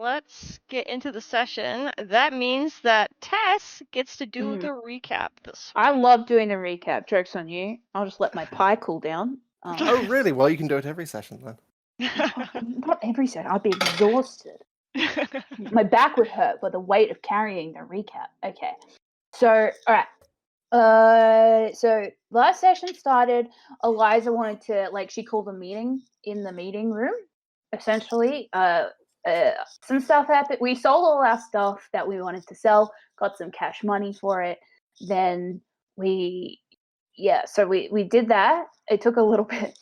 let's get into the session. That means that Tess gets to do the recap this week. I love doing the recap. Joke's on you. I'll just let my pie cool down. Oh, really? Well, you can do it every session then. Not every session. I'd be exhausted. My back would hurt by the weight of carrying the recap. Okay. So, all right. So last session started. Eliza wanted to, like, she called a meeting in the meeting room. Essentially, some stuff happened. We sold all our stuff that we wanted to sell. Got some cash money for it. Then we did that. It took a little bit.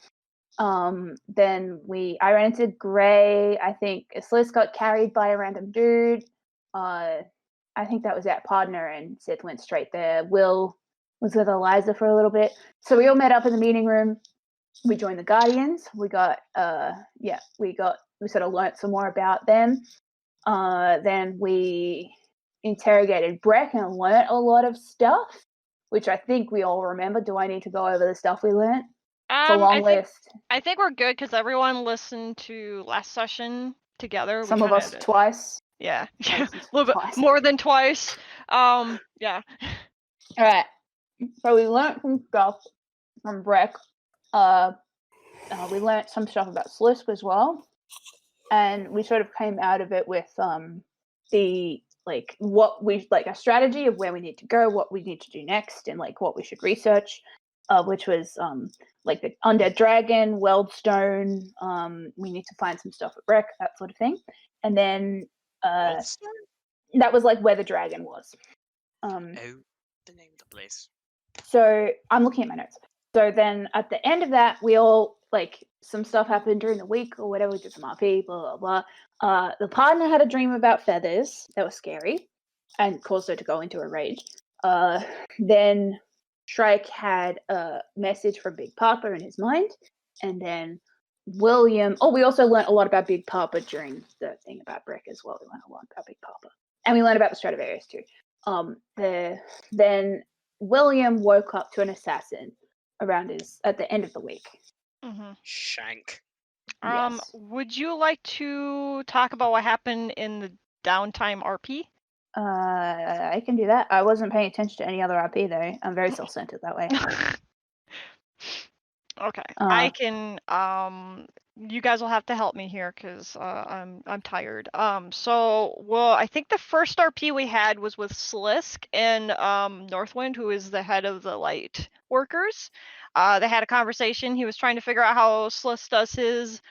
Then I ran into Gray. I think Slisk got carried by a random dude. I think that was our partner, and Sith went straight there. Will was with Eliza for a little bit. So we all met up in the meeting room. We joined the Guardians. We sort of learnt some more about them. Then we interrogated Breck and learnt a lot of stuff, which I think we all remember. Do I need to go over the stuff we learnt? It's a long list. I think we're good because everyone listened to last session together. Some of us twice. Yeah, a little bit more than twice. Yeah. All right. So we learnt some stuff from Breck. We learnt some stuff about Slisk as well, and we sort of came out of it with a strategy of where we need to go, what we need to do next, and like what we should research. Which was like the undead dragon, Weldstone. We need to find some stuff at Breck, that sort of thing. And then that was like where the dragon was. The name of the place. So I'm looking at my notes. So then at the end of that, we all, like, some stuff happened during the week or whatever. We did some RP, blah, blah, blah. The partner had a dream about feathers that was scary and caused her to go into a rage. Then Shrike had a message from Big Papa in his mind, and then William. Oh, we also learned a lot about Big Papa during the thing about Breck as well. We learned a lot about Big Papa, and we learned about the Stradivarius too. Then William woke up to an assassin at the end of the week. Mm-hmm. Shank. Yes. Would you like to talk about what happened in the downtime RP? I can do that. I wasn't paying attention to any other RP though. I'm very self-centered that way. Okay, I can. You guys will have to help me here because I'm tired. I think the first RP we had was with Slisk and Northwind, who is the head of the light workers. They had a conversation. He was trying to figure out how Slisk does his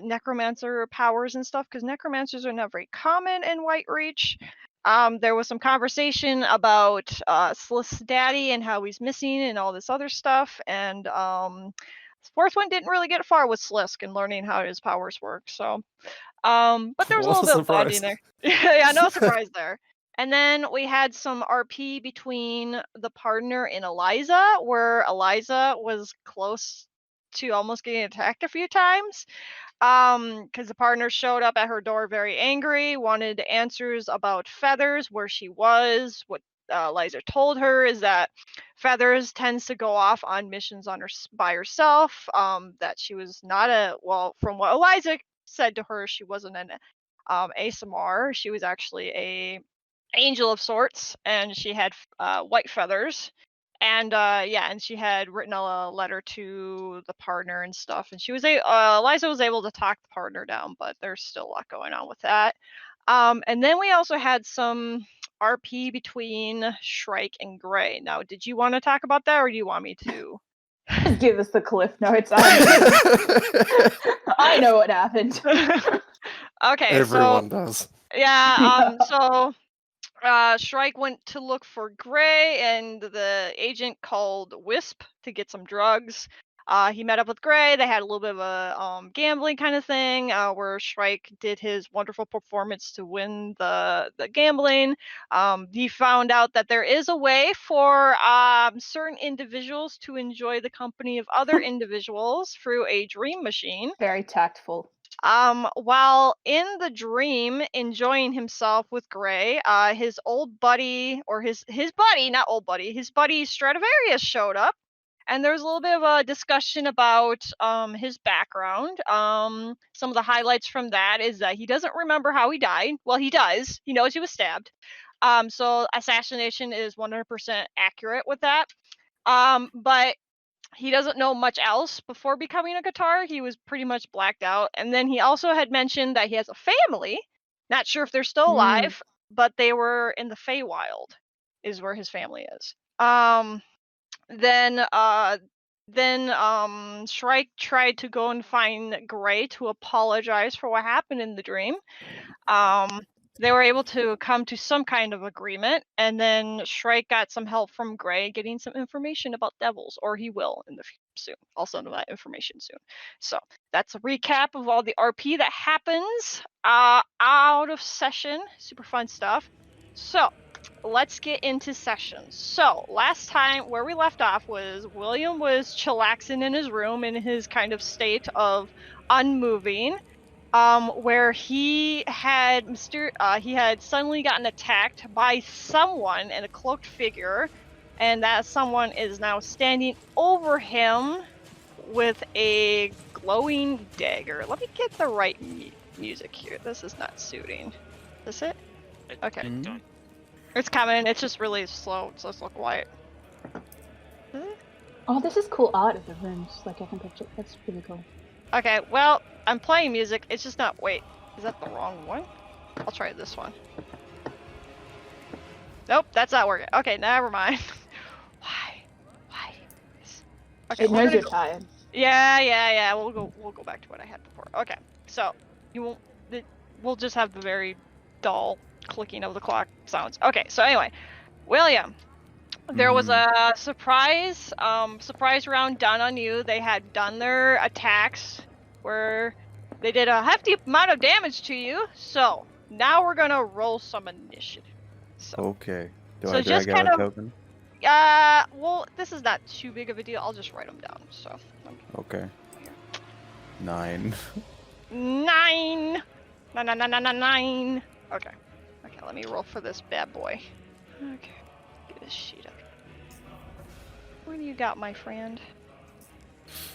necromancer powers and stuff, because necromancers are not very common in Whitereach. There was some conversation about Slisk's daddy and how he's missing and all this other stuff, and fourth one didn't really get far with Slisk and learning how his powers work. So, but there was a little bit of bonding there. Yeah, no surprise there. And then we had some RP between the partner and Eliza, where Eliza was close to almost getting attacked a few times, because the partner showed up at her door very angry, wanted answers about Feathers, where she was. What Eliza told her is that Feathers tends to go off on missions by herself, that she was not from what Eliza said to her, she wasn't an ASMR. She was actually a angel of sorts, and she had white feathers. And and she had written a letter to the partner and stuff, and she was Eliza was able to talk the partner down, but there's still a lot going on with that. And then we also had some RP between Shrike and Gray. Now, did you want to talk about that, or do you want me to? Give us the cliff notes. I know what happened. Okay, everyone does. Yeah. Shrike went to look for Gray, and the agent called Wisp to get some drugs. He met up with Gray. They had a little bit of a gambling kind of thing, where Shrike did his wonderful performance to win the gambling. He found out that there is a way for certain individuals to enjoy the company of other individuals through a dream machine. Very tactful. While in the dream enjoying himself with Gray, his old buddy, or his buddy, not old buddy, his buddy Stradivarius showed up and there's a little bit of a discussion about his background. Some of the highlights from that is that he doesn't remember how he died. Well, he does. He knows he was stabbed. So assassination is 100% accurate with that. But he doesn't know much else before becoming a guitar. He was pretty much blacked out. And then he also had mentioned that he has a family. Not sure if they're still alive, but they were in the Feywild, is where his family is. Then Shrike tried to go and find Gray to apologize for what happened in the dream. They were able to come to some kind of agreement, and then Shrike got some help from Gray getting some information about devils, or he will in the future soon. I'll send him that information soon. So that's a recap of all the RP that happens out of session. Super fun stuff. So let's get into sessions. So last time where we left off was William was chillaxing in his room in his kind of state of unmoving. Where he had suddenly gotten attacked by someone in a cloaked figure, and that someone is now standing over him with a glowing dagger. Let me get the right music here. This is not suiting. Is this it? Okay. It's coming. It's just really slow, so it's so quiet. Oh, this is cool art of the rooms. Like I can picture. That's really cool. Okay, well, I'm playing music. It's just not. Wait, is that the wrong one? I'll try this one. Nope, that's not working. Okay, never mind. Why? Okay, It knows you're tired. Yeah. We'll go back to what I had before. Okay, so you won't. We'll just have the very dull clicking of the clock sounds. Okay, so anyway, William. There was a surprise round done on you. They had done their attacks where they did a hefty amount of damage to you. So now we're gonna roll some initiative. So, Okay. Do so I just drag kind out a of- token? well, this is not too big of a deal. I'll just write them down. So. Okay. 9. 9. 9. Okay. Okay, let me roll for this bad boy. Okay. Get this sheet up. What do you got, my friend?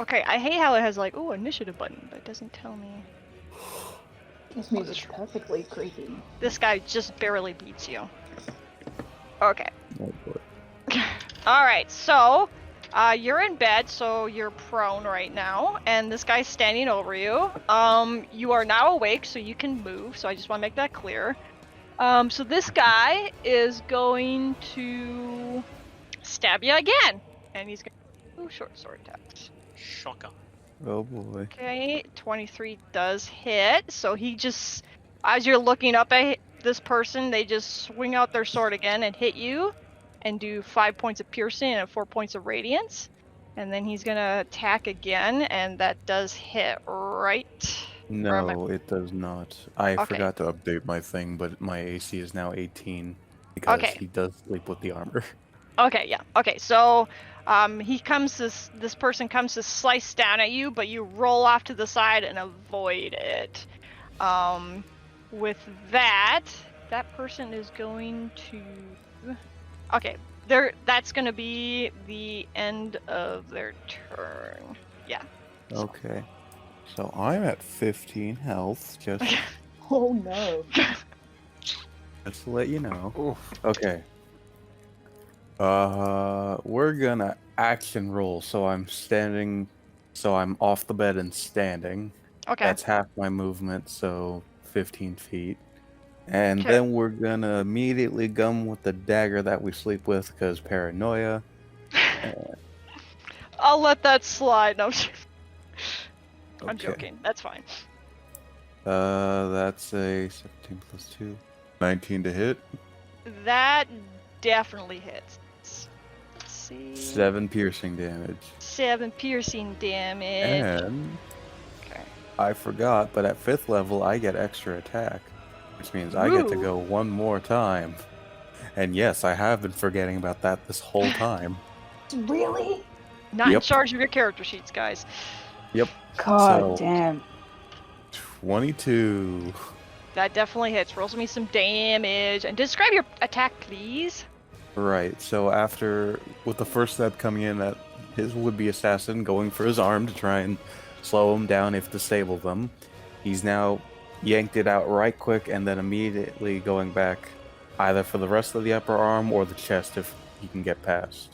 Okay, I hate how it has like, initiative button, but it doesn't tell me. This music's perfectly creepy. This guy just barely beats you. Okay. Oh boy. Alright, so, you're in bed, so you're prone right now, and this guy's standing over you. You are now awake, so you can move, so I just want to make that clear. So this guy is going to stab you again. And he's going to short sword attacks. Shocker. Oh boy. Okay, 23 does hit. So he just, as you're looking up at this person, they just swing out their sword again and hit you and do 5 points of piercing and 4 points of radiance. And then he's going to attack again, and that does hit right. No, it does not. I Okay. forgot to update my thing, but my AC is now 18 because Okay. he does sleep with the armor. Okay, yeah. Okay, so this person comes to slice down at you, but you roll off to the side and avoid it. With that person is going to. Okay, that's going to be the end of their turn. Yeah. Okay. So I'm at 15 health, just Oh no. to let you know. Oof. Okay. We're gonna action roll, so I'm standing, so I'm off the bed and standing. Okay. That's half my movement, so 15 feet. And Okay. then we're gonna immediately gun with the dagger that we sleep with, because paranoia. I'll let that slide. No, I'm Okay. joking. That's fine. That's a 17 plus 2. 19 to hit. That definitely hits. Let's see. 7 piercing damage. 7 piercing damage. And Okay. I forgot, but at 5th level I get extra attack, which means I get to Ooh. go one more time. And yes, I have been forgetting about that this whole time. Really? Not in Yep. charge of your character sheets, guys. Yep. God So- damn. 22. That definitely hits. Rolls me some damage. And describe your attack, please. Right, so after, with the first stab coming in at his would-be assassin going for his arm to try and slow him down if disable them. He's now yanked it out right quick and then immediately going back either for the rest of the upper arm or the chest if he can get past.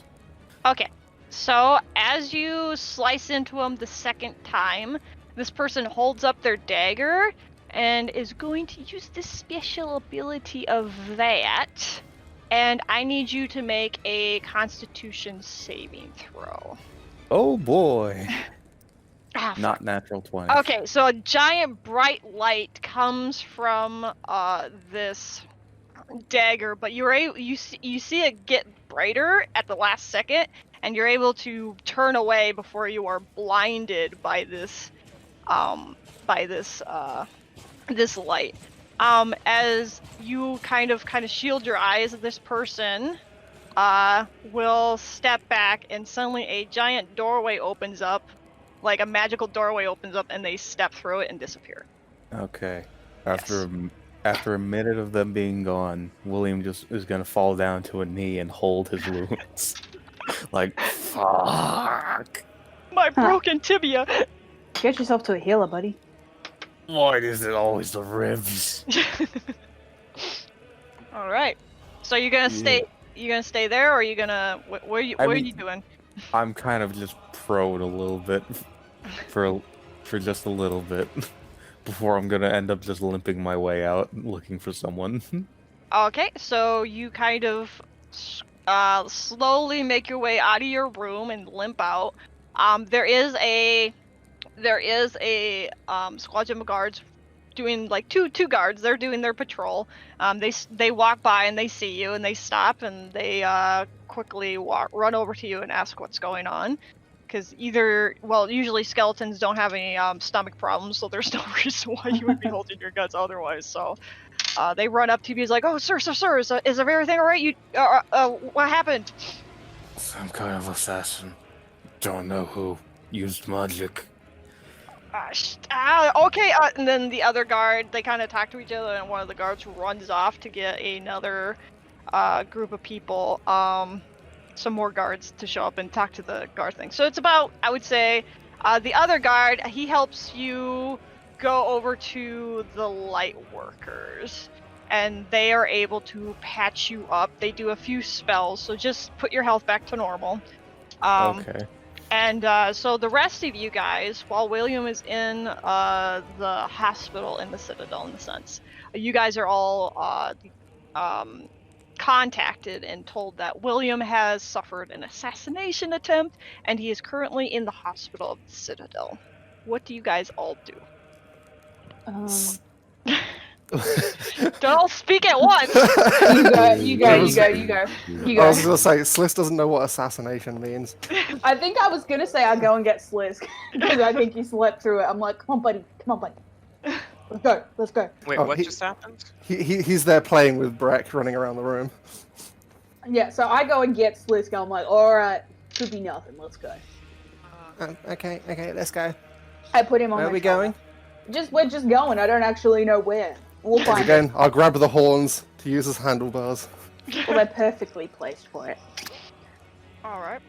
Okay, so as you slice into him the second time, this person holds up their dagger and is going to use this special ability of that. And I need you to make a Constitution saving throw. Oh boy. Ah, Not fuck. natural 20. Okay, so a giant bright light comes from this dagger, but you see it get brighter at the last second, and you're able to turn away before you are blinded by this this light. As you kind of shield your eyes, this person will step back, and suddenly a giant doorway opens up, like a magical doorway opens up, and they step through it and disappear. Okay. After a minute of them being gone, William just is gonna fall down to a knee and hold his wounds. Like, fuck. My broken tibia! Get yourself to a healer, buddy. Why is it always the ribs? Alright. So you're gonna stay there, or are you gonna what are you doing? I'm kind of just prone a little bit for just a little bit before I'm gonna end up just limping my way out looking for someone. Okay, so you kind of slowly make your way out of your room and limp out. There is a squadron of guards doing, like, two guards. They're doing their patrol. They walk by and they see you and they stop and they quickly run over to you and ask what's going on. Because usually skeletons don't have any stomach problems, so there's no reason why you would be holding your guts otherwise. So they run up to you, like, "Oh, sir, is everything all right? What happened?" Some kind of assassin. Don't know who. Used magic. Okay. And then the other guard, they kind of talk to each other, and one of the guards runs off to get another group of people, some more guards to show up and talk to the guard thing. So it's about, I would say, the other guard, he helps you go over to the light workers, and they are able to patch you up. They do a few spells, so just put your health back to normal. Okay. And so the rest of you guys, while William is in the hospital in the Citadel, in a sense, you guys are all contacted and told that William has suffered an assassination attempt, and he is currently in the hospital of the Citadel. What do you guys all do? Don't all speak at once! You go. I was gonna say, Slisk doesn't know what assassination means. I think I was gonna say I'll go and get Slisk, because I think he slept through it. I'm like, come on, buddy. Let's go. Wait, what just happened? He's there playing with Breck, running around the room. Yeah, so I go and get Slisk, and I'm like, alright, could be nothing, let's go. Okay, let's go. I put him on Where my are we shoulder. going? We're just going, I don't actually know where. We'll find Again, I'll grab the horns to use as handlebars. it. Well, they're perfectly placed for it. Alright.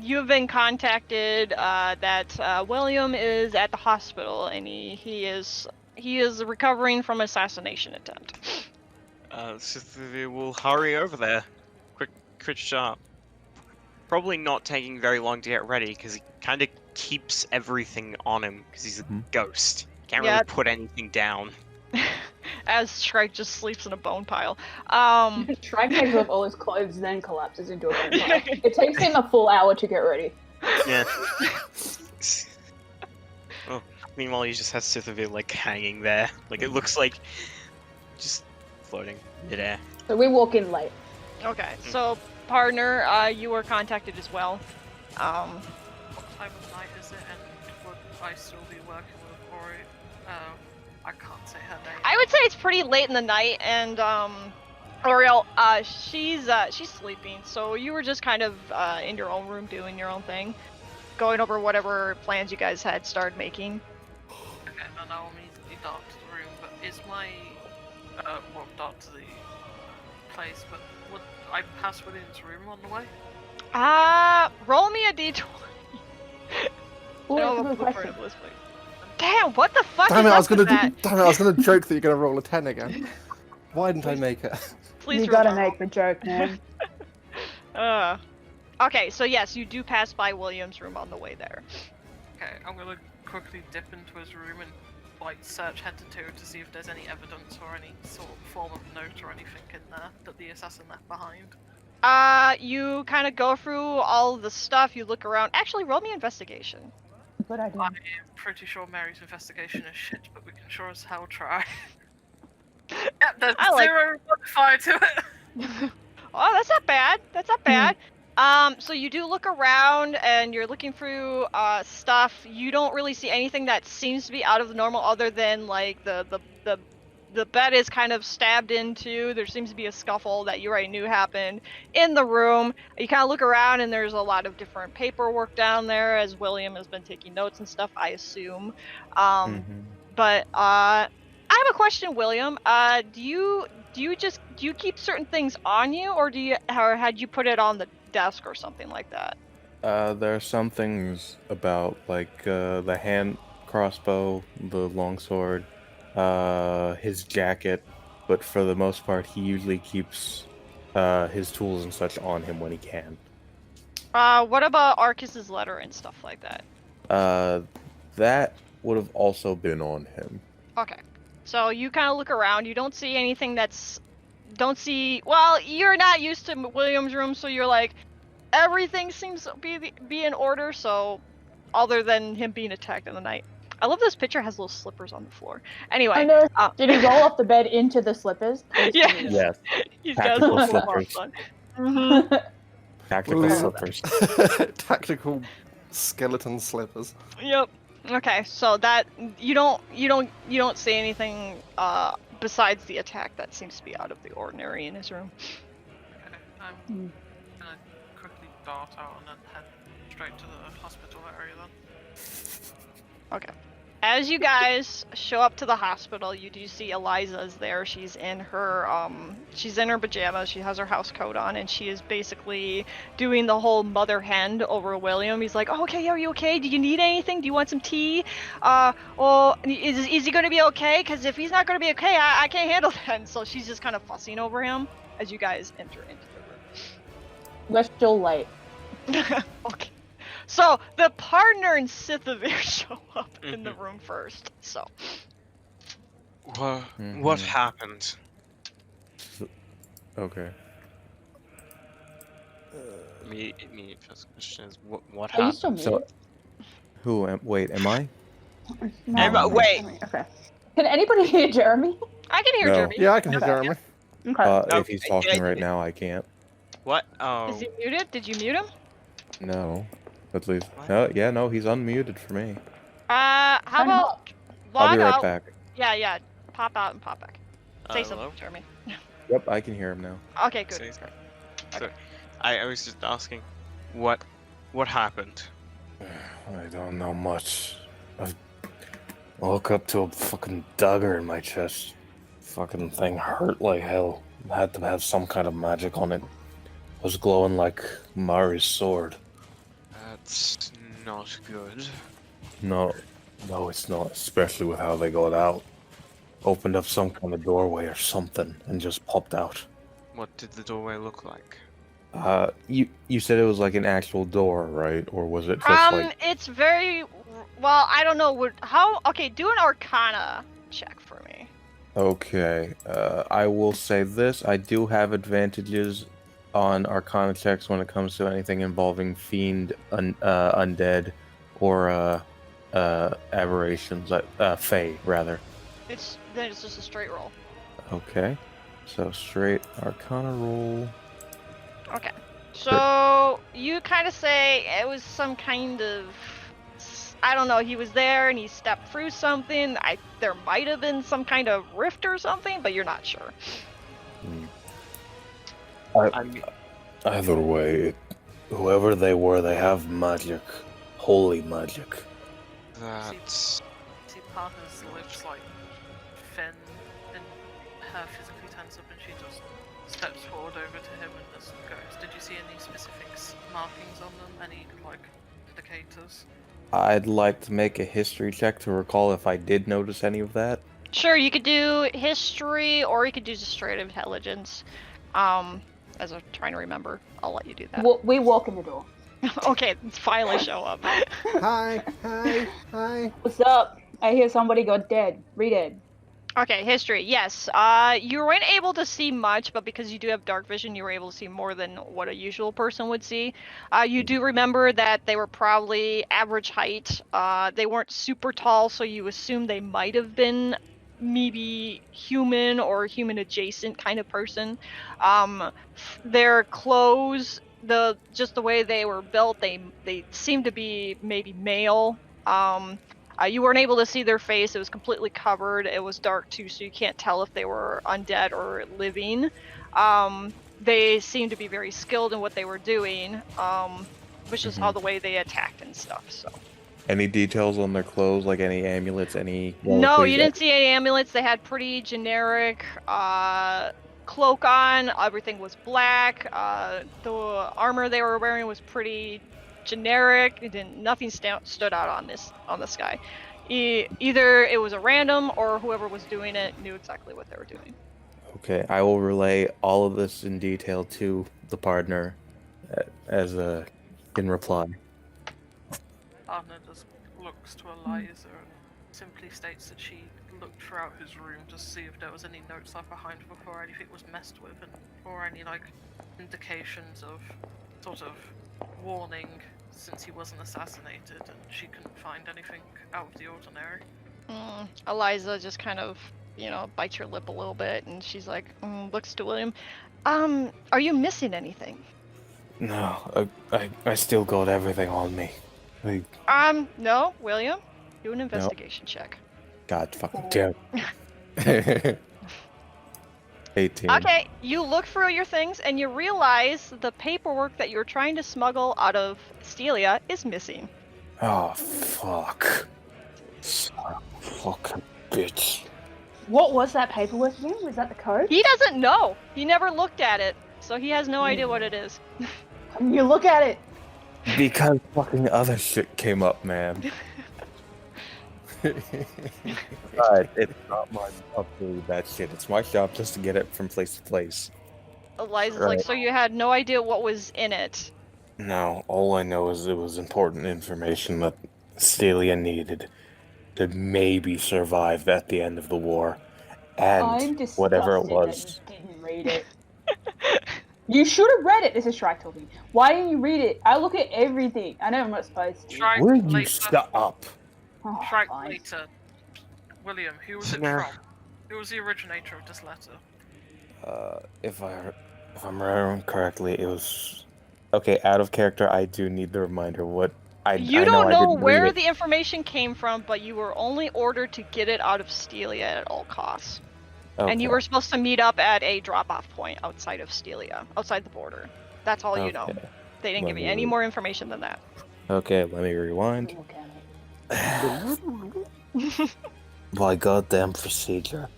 You have been contacted that William is at the hospital, and he is recovering from assassination attempt. Sythivir will hurry over there. Quick sharp. Probably not taking very long to get ready, because he kind of keeps everything on him, because he's a ghost. Can't really put anything down. As Shrike just sleeps in a bone pile. Shrike takes off all his clothes, then collapses into a bone pile. It takes him a full hour to get ready. Yeah. Oh, meanwhile, he just has Sythivir, like, hanging there. Like, it looks like just floating midair. So we walk in late. Okay, so partner, you were contacted as well. What time of night is it, and would I still be working with a quarry? I can't say her name. I would say it's pretty late in the night, and Oriel, she's sleeping. So you were just kind of in your own room doing your own thing, going over whatever plans you guys had started making. Okay, then I'll immediately dart to the room. But is my dart to the place? But would I pass William's room on the way? Roll me a d20. Well, No, that's a good blueprint question. of this place. Damn, what the fuck Damn is it! up with that? Damn it! I was gonna joke that you're gonna roll a 10 again. Why didn't I make it? Please You gotta roll. make the joke, man. Okay, so yes, you do pass by William's room on the way there. Okay, I'm gonna quickly dip into his room and like search head to toe to see if there's any evidence or any sort of form of note or anything in there that the assassin left behind. You kind of go through all of the stuff, you look around. Actually, roll me investigation. Good idea. I'm pretty sure Mary's investigation is shit, but we can sure as hell try. Yep, there's I like- 0 modifier to it. Oh, that's not bad. That's not bad. So you do look around and you're looking through stuff. You don't really see anything that seems to be out of the normal other than like the bed is kind of stabbed into. There seems to be a scuffle that you already knew happened in the room. You kind of look around and there's a lot of different paperwork down there as William has been taking notes and stuff, I assume. But I have a question, William. Do you keep certain things on you, or had you put it on the desk or something like that? There are some things about like the hand crossbow, the longsword, his jacket, but for the most part, he usually keeps his tools and such on him when he can. What about Arcus's letter and stuff like that? That would have also been on him. Okay. So you kind of look around. You don't see anything well, you're not used to William's room, so you're like, everything seems to be in order, so other than him being attacked in the night. I love this picture has little slippers on the floor. Anyway. I know. Did he roll off the bed into the slippers? Yes. Yes. He's got Tactical a slippers. Tactical William. slippers. Tactical skeleton slippers. Yep. Okay, so that you don't see anything besides the attack that seems to be out of the ordinary in his room. Okay, I'm gonna quickly dart out and then head straight to the hospital area then. Okay. As you guys show up to the hospital, you do see Eliza's there. She's in her pajamas. She has her house coat on, and she is basically doing the whole mother hen over William. He's like, "Oh, okay, are you okay? Do you need anything? Do you want some tea? Is he going to be okay? Because if he's not going to be okay, I can't handle that." And so she's just kind of fussing over him as you guys enter into the We're still late. room. Okay. So the partner and Sythivir show up in the room first. So. What happened? Okay. Me first question is what Are you happened? still muted? So, wait, am I? No. Wait. Okay. Can anybody hear Jeremy? I can hear No. Jeremy. Yeah, I can hear Jeremy. Okay. If he's talking right now, I can't. What? Oh. Is he muted? Did you mute him? No. At least. What? No, he's unmuted for me. How Turn him about up. I'll log be right out? back. Yeah. Pop out and pop back. Say something, Hello? Jeremy. Yep, I can hear him now. Okay, good. So, I was just asking, what happened? I don't know much. I woke up to a fucking dagger in my chest. Fucking thing hurt like hell. Had to have some kind of magic on it. Was glowing like Mari's sword. That's not good. No, it's not. Especially with how they got out. Opened up some kind of doorway or something and just popped out. What did the doorway look like? You said it was like an actual door, right? Or was it just like? It's very well. I don't know. Okay, do an Arcana check for me. Okay. I will say this: I do have advantages on Arcana checks when it comes to anything involving fiend, undead, or aberrations. Fae, rather. Then it's just a straight roll. Okay. So straight Arcana roll. Okay. So you kind of say it was some kind of, I don't know. He was there and he stepped through something. There might have been some kind of rift or something, but you're not sure. Either way, whoever they were, they have magic, holy magic. That's See Parker's lips like thin and her physically tense up and she just steps forward over to him and just goes, "Did you see any specifics markings on them? Any, like, indicators? I'd like to make a history check to recall if I did notice any of that. Sure, you could do history, or you could do just straight intelligence. As I'm trying to remember, I'll let you do that. We walk in the door. Okay, finally show up. Hi. What's up? I hear somebody got dead. Redead. Okay, history. Yes. You weren't able to see much, but because you do have dark vision, you were able to see more than what a usual person would see. You do remember that they were probably average height. They weren't super tall, so you assume they might have been maybe human or human adjacent kind of person. Their clothes, just the way they were built, they seem to be maybe male. You weren't able to see their face. It was completely covered. It was dark too, so you can't tell if they were undead or living. They seemed to be very skilled in what they were doing, which is how the way they attacked and stuff. So. Any details on their clothes, like any amulets, any... No, you didn't see any amulets. They had pretty generic cloak on. Everything was black. The armor they were wearing was pretty generic. Nothing stood out on this guy. Either it was a random, or whoever was doing it knew exactly what they were doing. Okay, I will relay all of this in detail to the partner in reply. Anna just looks to Eliza and simply states that she looked throughout his room to see if there was any notes left behind before anything was messed with, and or any like indications of sort of warning since he wasn't assassinated, and she couldn't find anything out of the ordinary. Eliza just kind of, bites her lip a little bit, and she's like, looks to William. Are you missing anything? No, I still got everything on me. No, William. Do an investigation check. God fucking damn. 18. Okay, you look through your things and you realize the paperwork that you're trying to smuggle out of Stelia is missing. Oh, fuck. Son of a fucking bitch. What was that paperwork again? Was that the code? He doesn't know. He never looked at it, so he has no idea what it is. You look at it. Because fucking other shit came up, man. But it's not my job to do that shit. It's my job just to get it from place to place. Eliza's like, so you had no idea what was in it? No, all I know is it was important information that Stelia needed to maybe survive at the end of the war. And whatever it was. That you didn't read it. You should have read it. This is Shrike talking. Why didn't you read it? I look at everything. I know I'm not supposed to. Shrike Will you later. shut up? Oh, Shrike fine. later. William, who was it No. from? Who was the originator of this letter? If I'm remembering correctly, it was... Okay, out of character, I do need the reminder what... You don't know where the information came from, but you were only ordered to get it out of Stelia at all costs. Okay. And you were supposed to meet up at a drop-off point outside of Stelia, outside the border. That's all you know. Okay. They didn't give you any more information than that. Okay, let me rewind. Look at it. By goddamn procedure.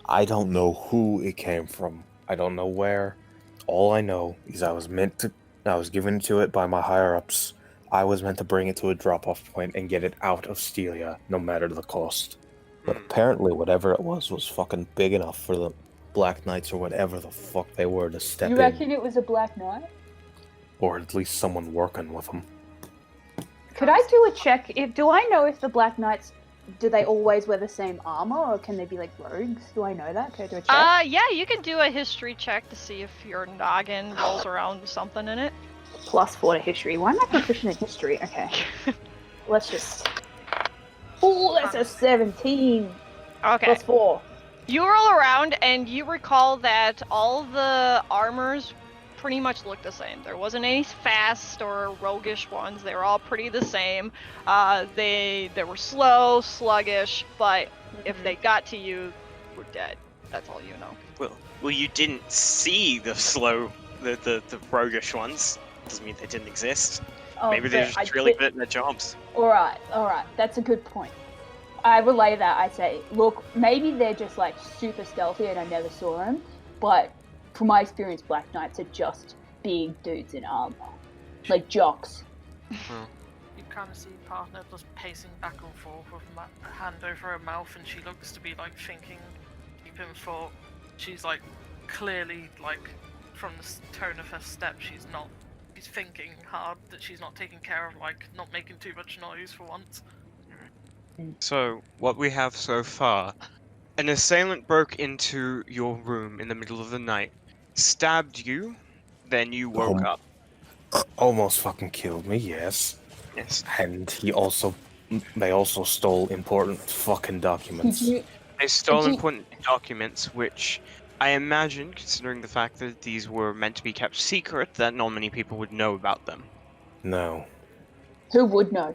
I don't know who it came from. I don't know where. All I know is I was given to it by my higher-ups. I was meant to bring it to a drop-off point and get it out of Stelia, no matter the cost. But apparently whatever it was fucking big enough for the Black Knights or whatever the fuck they were to step You in. reckon it was a Black Knight? Or at least someone working with them. Could I do a check? Do I know if the Black Knights, do they always wear the same armor, or can they be like rogues? Do I know that? Can I do a check? Yeah, you can do a history check to see if your noggin rolls around with something in it. +4 to history. Why am I proficient in history? Okay. Let's just... Oh, that's a 17. Okay. +4. You roll around and you recall that all the armors pretty much look the same. There wasn't any fast or roguish ones. They were all pretty the same. They were slow, sluggish, but if they got to you, were dead. That's all you know. Well, you didn't see the slow, the roguish ones. Doesn't mean they didn't exist. Oh, Maybe they're but just really good at their jobs. Alright. That's a good point. I relay that. I say, look, maybe they're just like super stealthy and I never saw them, but from my experience, Black Knights are just big dudes in armor. like jocks. You kind of see partner just pacing back and forth with a hand over her mouth, and she looks to be like thinking deep in thought. She's like clearly like from the tone of her step, she's thinking hard that she's not taking care of like not making too much noise for once. So, what we have so far, an assailant broke into your room in the middle of the night, stabbed you, then you woke up. Almost fucking killed me, yes. Yes. And they also stole important fucking documents. They stole important documents, which I imagine, considering the fact that these were meant to be kept secret, that not many people would know about them. No. Who would know?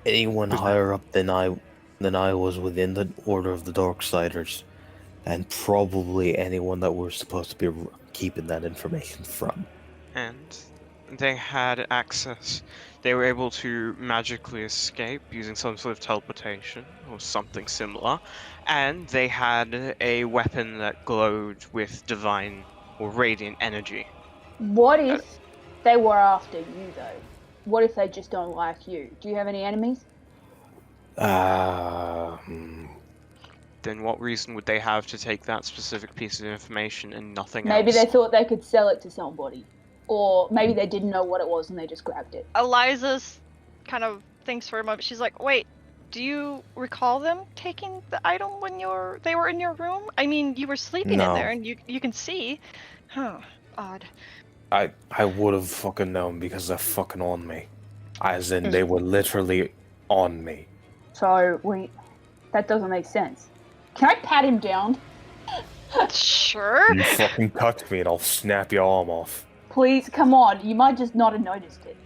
Anyone higher up than I was within the Order of the Darksiders, and probably anyone that we're supposed to be keeping that information from. And they had access. They were able to magically escape using some sort of teleportation or something similar, and they had a weapon that glowed with divine or radiant energy. What if they were after you, though? What if they just don't like you? Do you have any enemies? Then what reason would they have to take that specific piece of information and nothing else? Maybe they thought they could sell it to somebody. Or maybe they didn't know what it was and they just grabbed it. Eliza's kind of thinks for a moment. She's like, wait, do you recall them taking the item when they were in your room? I mean, you were sleeping in there and you can see. Huh, odd. I would have fucking known because they're fucking on me. As in, they were literally on me. So, that doesn't make sense. Can I pat him down? Sure. You fucking touch me and I'll snap your arm off. Please, come on. You might just not have noticed it.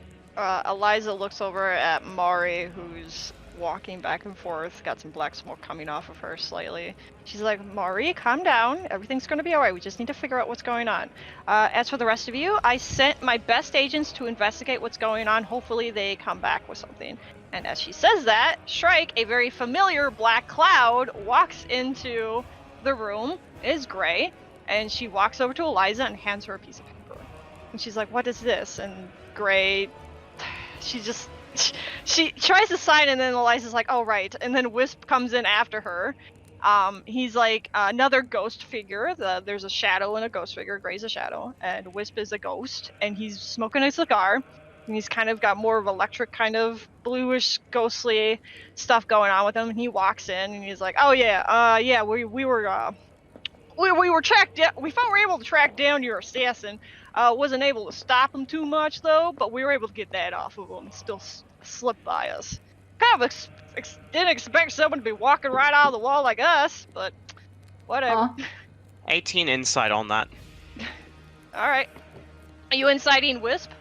Eliza looks over at Mari, who's walking back and forth, got some black smoke coming off of her slightly. She's like, Mari, calm down. Everything's going to be alright. We just need to figure out what's going on. As for the rest of you, I sent my best agents to investigate what's going on. Hopefully they come back with something. And as she says that, Shrike, a very familiar black cloud, walks into the room, is gray, and she walks over to Eliza and hands her a piece of paper. And she's like, what is this? And Gray, she tries to sign, and then Eliza's like, oh, right. And then Wisp comes in after her. He's like another ghost figure. There's a shadow and a ghost figure. Gray's a shadow, and Wisp is a ghost, and he's smoking a cigar. And he's kind of got more of electric, kind of bluish, ghostly stuff going on with him. And he walks in, and he's like, oh, yeah, we were tracked down. We were able to track down your assassin. Wasn't able to stop him too much, though, but we were able to get that off of him. Still slipped by us. Kind of didn't expect someone to be walking right out of the wall like us, but whatever. 18 insight on that. Alright. Are you inciting Wisp?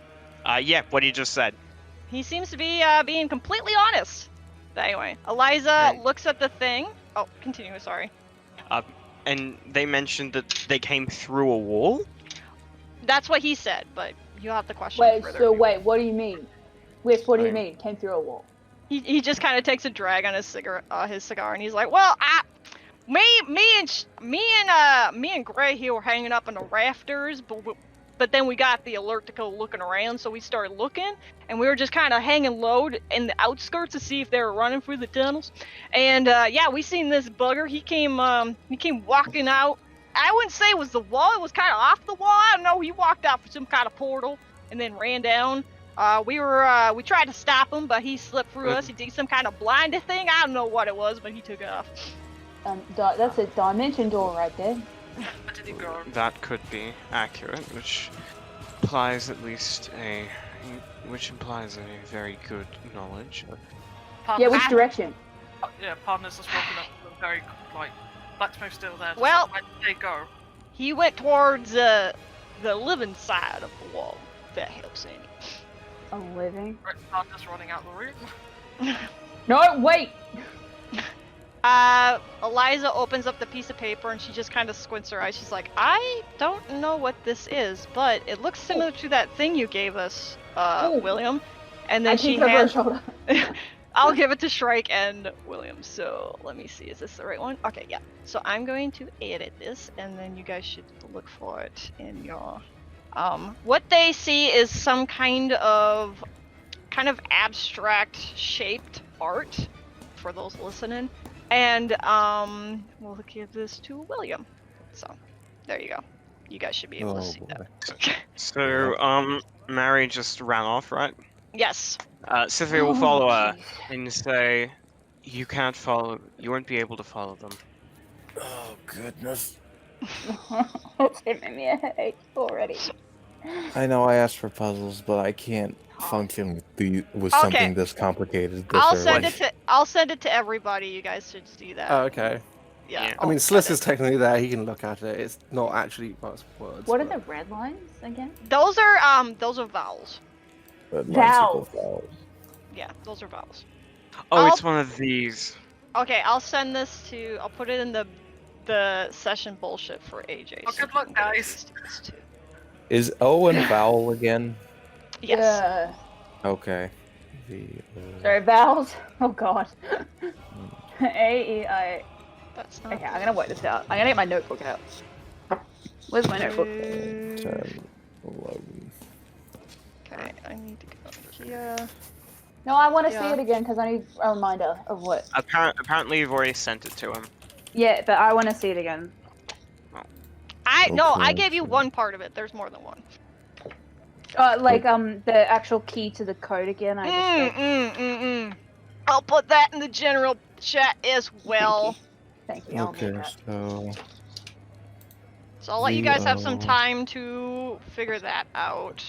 Yeah, what you just said. He seems to be being completely honest. But anyway, Eliza looks at the thing. Oh, continue, sorry. And they mentioned that they came through a wall? That's what he said, but you'll have to question further. What do you mean? Wisp, what do you mean? Came through a wall? He just kind of takes a drag on his cigar, and he's like, well, me and Gray here were hanging up on the rafters, but then we got the alert to go looking around, so we started looking, and we were just kind of hanging low in the outskirts to see if they were running through the tunnels. And yeah, we seen this bugger. He came walking out. I wouldn't say it was the wall. It was kind of off the wall. I don't know. He walked out for some kind of portal and then ran down. We tried to stop him, but he slipped through us. He did some kind of blinded thing. I don't know what it was, but he took off. That's a dimension door right there. That could be accurate, which implies a very good knowledge. Yeah, which direction? Yeah, partner's just walking up to a very Blacksmoke's still there. Well, where did they go? He went towards the living side of the wall. If that helps any. A living? Partner's running out the room. No, wait! Eliza opens up the piece of paper and she just kind of squints her eyes. She's like, I don't know what this is, but it looks similar to that thing you gave us, William. And then she hands... I'll give it to Shrike and William. So let me see, is this the right one? Okay, yeah. So I'm going to edit this, and then you guys should look for it in your What they see is some kind of abstract shaped art for those listening, and we'll give this to William. So there you go. You guys should be able to see that. So Mary just ran off, right? Yes. Sythivir will follow her and say, "You can't follow. You won't be able to follow them." Oh goodness. It's giving me a headache already. I know I asked for puzzles, but I can't function with something this complicated. This I'll early. send it to everybody. You guys should see that. Oh, okay. Yeah. I mean, Slisk is technically there. He can look at it. It's not actually words. What are the red lines again? Those are vowels. But Vowels. vowels. Yeah, those are vowels. Oh, it's one of these. Okay, I'll send this to. I'll put it in the session bullshit for AJ. Oh, so good he luck, can get guys. used to this too. Is O and vowel again? Yes. Okay. Sorry, vowels. Oh god. A, E, I. That's not. Okay, I'm gonna work this out. I'm gonna get my notebook out. Where's my notebook? 10, 11. Okay, I need to go here. No, I want to see Yeah. it again because I need a reminder of what. Apparently, you've already sent it to him. Yeah, but I want to see it again. No, I Okay, gave you so- one part of it. There's more than one. The actual key to the code again. I'll put that in the general chat as well. Thank you. I'll Okay, make that. so So I'll let you guys have some VO. time to figure that out.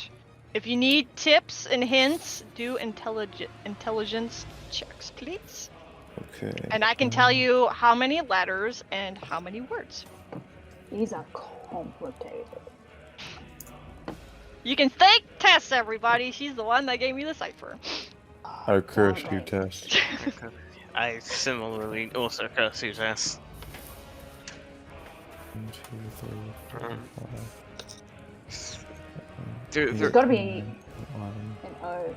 If you need tips and hints, do intelligence checks, please. okay. And I can tell you how many letters and how many words. These are complicated. You can thank Tess, everybody. She's the one that gave me the cipher. I curse you, Okay. Tess. I similarly also curse you, Tess. 1, 2, 3, 4, 5. There's gotta be 11. an O.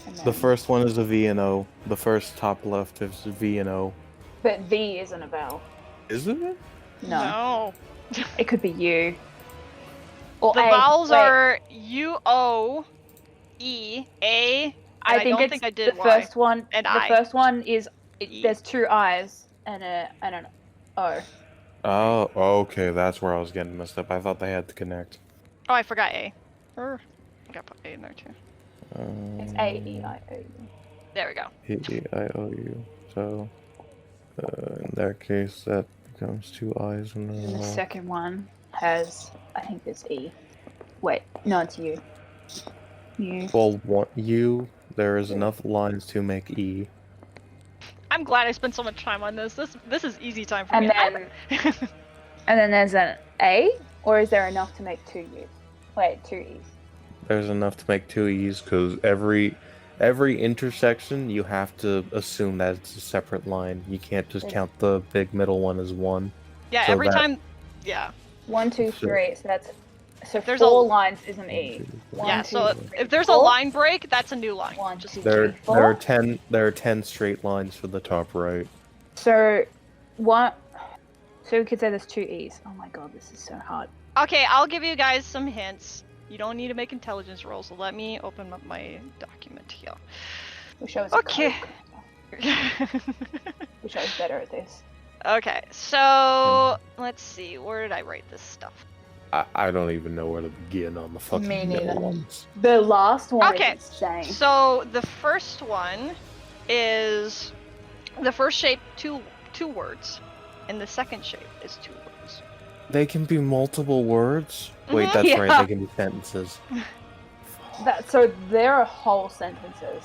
And The then- first one is a V and O. The first top left is a V and O. But V isn't a vowel. Isn't it? No. It could be U. Or The A. vowels Wait, are U, O, E, A. And I think don't it's think I did the Y. first one. And the I. first one is E. there's two I's and an O. Oh, okay. That's where I was getting messed up. I thought they had to connect. Oh, I forgot A. I got put A in there too. It's A E I O U. There we go. E-I-O-U. So, in that case, that becomes 2 I's and And then the second one has, I think it's E. Wait, no, it's U. U. Well, U. There is enough lines to make E. I'm glad I spent so much time on this. This is easy time for And me. then, and then there's an A, or is there enough to make 2 U's? Wait, 2 E's. There's enough to make 2 E's because every intersection you have to assume that it's a separate line. You can't just count the big middle one as one. Yeah, So every that- time. Yeah. 1, 2, So- 3. So that's There's 4 a- lines is an E. Yeah, 1, so 2, 3, if there's a 4. line break, that's a new line. 1, Just 2, There 3, 4. there are 10 straight lines for the top right. So one. So we could say there's 2 E's. Oh my god, this is so hard. Okay, I'll give you guys some hints. You don't need to make intelligence rolls, so let me open up my document here. Wish I was Okay. Wish I was better at this. Okay, so let's see. Where did I write this stuff? I don't even know where to begin on the fucking Me middle neither. ones. The last one Okay, is insane. So the first one is the first shape two words, and the second shape is 2 words. They can be multiple words? Wait, Mhm. that's Yeah. right, they can be sentences. So there are whole sentences.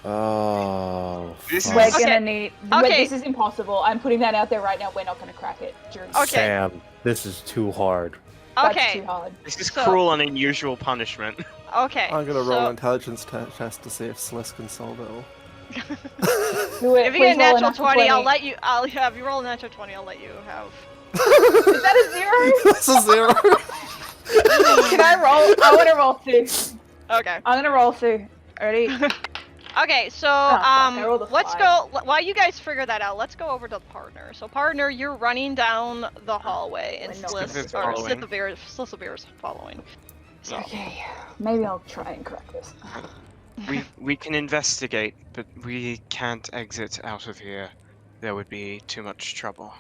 Oh, This fuck. We're Okay. gonna need. Okay. Wait, this is impossible. I'm putting that out there right now. We're not gonna crack it during. Okay. Sam, this is too hard. That's Okay, too hard. This is So- cruel and unusual punishment. okay. I'm gonna roll so an intelligence test to see if Slisk can solve it all. Do it. If you get a Please roll natural 20, I'll 20. let you. I'll have you roll a natural 20. I'll let you have. Is that a 0? That's a 0. Can I roll? I want to roll 2. Okay. I'm gonna roll 2. Ready? Okay, so I rolled a let's 5. go. While you guys figure that out, let's go over to the partner. So partner, you're running down the hallway, and I know. Slisk Sythivir is or following. Sythivir is following. So Okay, maybe I'll try and crack this. We can investigate, but we can't exit out of here. There would be too much trouble.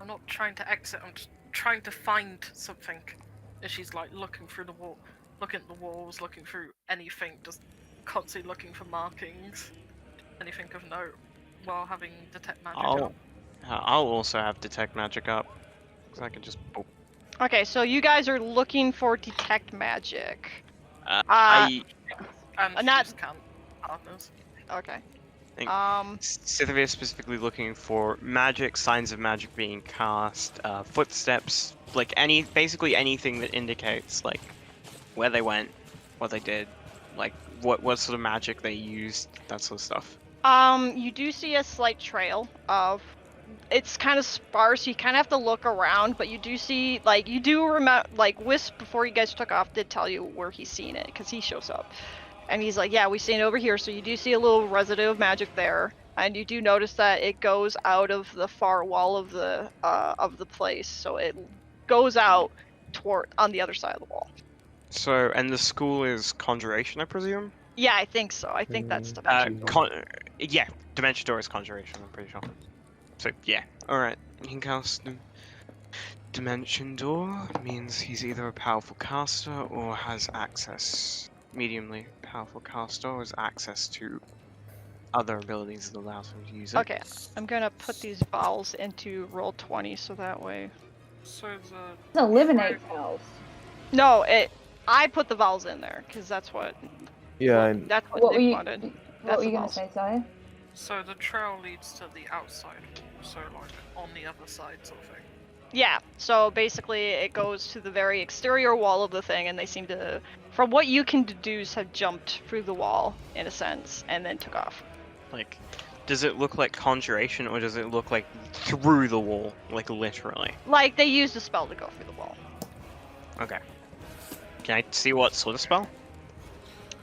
I'm not trying to exit, I'm just trying to find something. And she's like looking through the wall, looking at the walls, looking through anything, just constantly looking for markings, anything of note, while having detect magic up. I'll also have detect magic up, because I can just. Oh. okay, so you guys are looking for detect magic. I And not- she's can partners. Okay. think Sythivir specifically looking for magic, signs of magic being cast, footsteps, like basically anything that indicates like where they went, what they did, like what sort of magic they used, that sort of stuff. You do see a slight trail of. It's kind of sparse. You kind of have to look around, but you do see like you do remember like Wisp before you guys took off did tell you where he's seen it because he shows up, and he's like, yeah, we've seen it over here. So you do see a little residue of magic there, and you do notice that it goes out of the far wall of the place. So it goes out toward on the other side of the wall. So, and the school is Conjuration, I presume? Yeah, I think so. I think that's Dimension Door. Yeah, Dimension Door is Conjuration, I'm pretty sure. So, yeah. Alright, you can cast Dimension Door. Means he's either a powerful caster or has access. Mediumly powerful caster or has access to other abilities that allows him to use it. Okay, I'm gonna put these vowels into roll 20 so that way. So Eliminate spells. No, I put the vowels in there because that's what. Yeah, That's what What were Nick you? wanted. What That's were you the gonna vowels. say, Zyia? So the trail leads to the outside, so like on the other side sort of thing. Yeah, so basically it goes to the very exterior wall of the thing, and they seem to, from what you can deduce, have jumped through the wall in a sense and then took off. Like, does it look like Conjuration or does it look like through the wall, like literally? Like they used a spell to go through the wall. Okay. Can I see what sort of spell?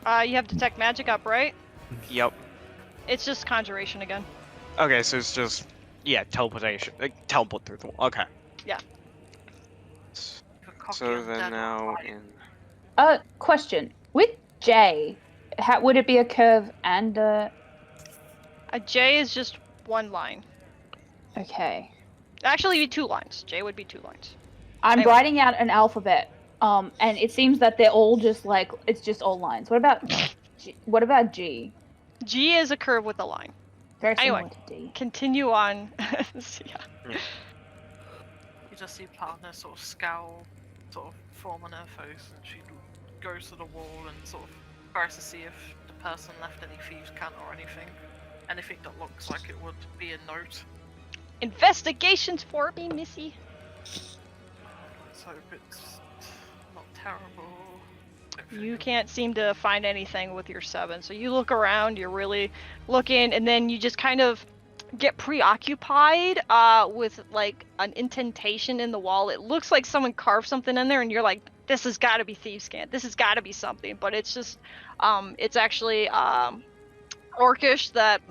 You have detect magic up, right? Yep. It's just conjuration again. Okay, so it's just, yeah, teleportation. Teleport through the wall. Okay. Yeah. You're cocky So and then dead now right. in... Question. With J, would it be a curve and a... A J is just one line. Okay. Actually, it'd be 2 lines. J would be 2 lines. I'm Anyway. writing out an alphabet, and it seems that they're all just like, it's just all lines. What about G? What about G? G is a curve with a line. Very similar Anyway. to D. Continue on. Yeah. You just see partner sort of scowl, sort of form on her face, and she goes to the wall and sort of tries to see if the person left any thieves' cant or anything. Anything that looks like it would be a note. Investigations for me, Missy. Let's hope it's not terrible. Don't think You it- can't seem to find anything with your 7, so you look around, you're really looking, and then you just kind of get preoccupied with like an indentation in the wall. It looks like someone carved something in there, and you're like, this has got to be thieves' cant. This has got to be something, but it's just, it's actually Orcish that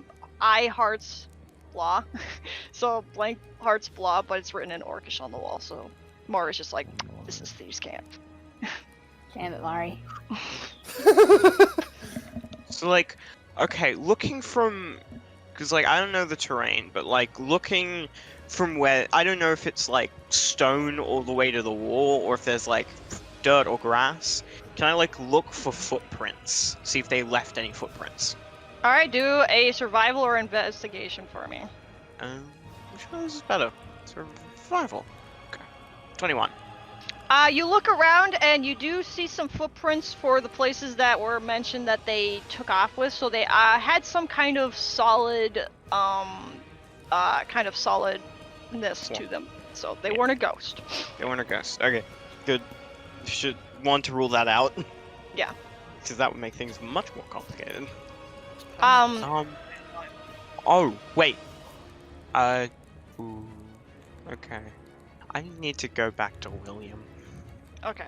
I hearts blah, so blank hearts blah, but it's written in Orcish on the wall. So Mara's just like, this is thieves' cant. Damn it, Larry. So, like, okay, looking from... Because, like, I don't know the terrain, but, like, looking from where... I don't know if it's, like, stone all the way to the wall, or if there's, like, dirt or grass. Can I, like, look for footprints? See if they left any footprints? All right, do a survival or investigation for me. Which one is better? Survival. Okay. 21. You look around and you do see some footprints for the places that were mentioned that they took off with. So they had some kind of solid, solidness to them. So they weren't a ghost. They weren't a ghost. Okay, good. Should want to rule that out. Yeah. Because that would make things much more complicated. Um, Oh, wait. Ooh. Okay. I need to go back to William. Okay.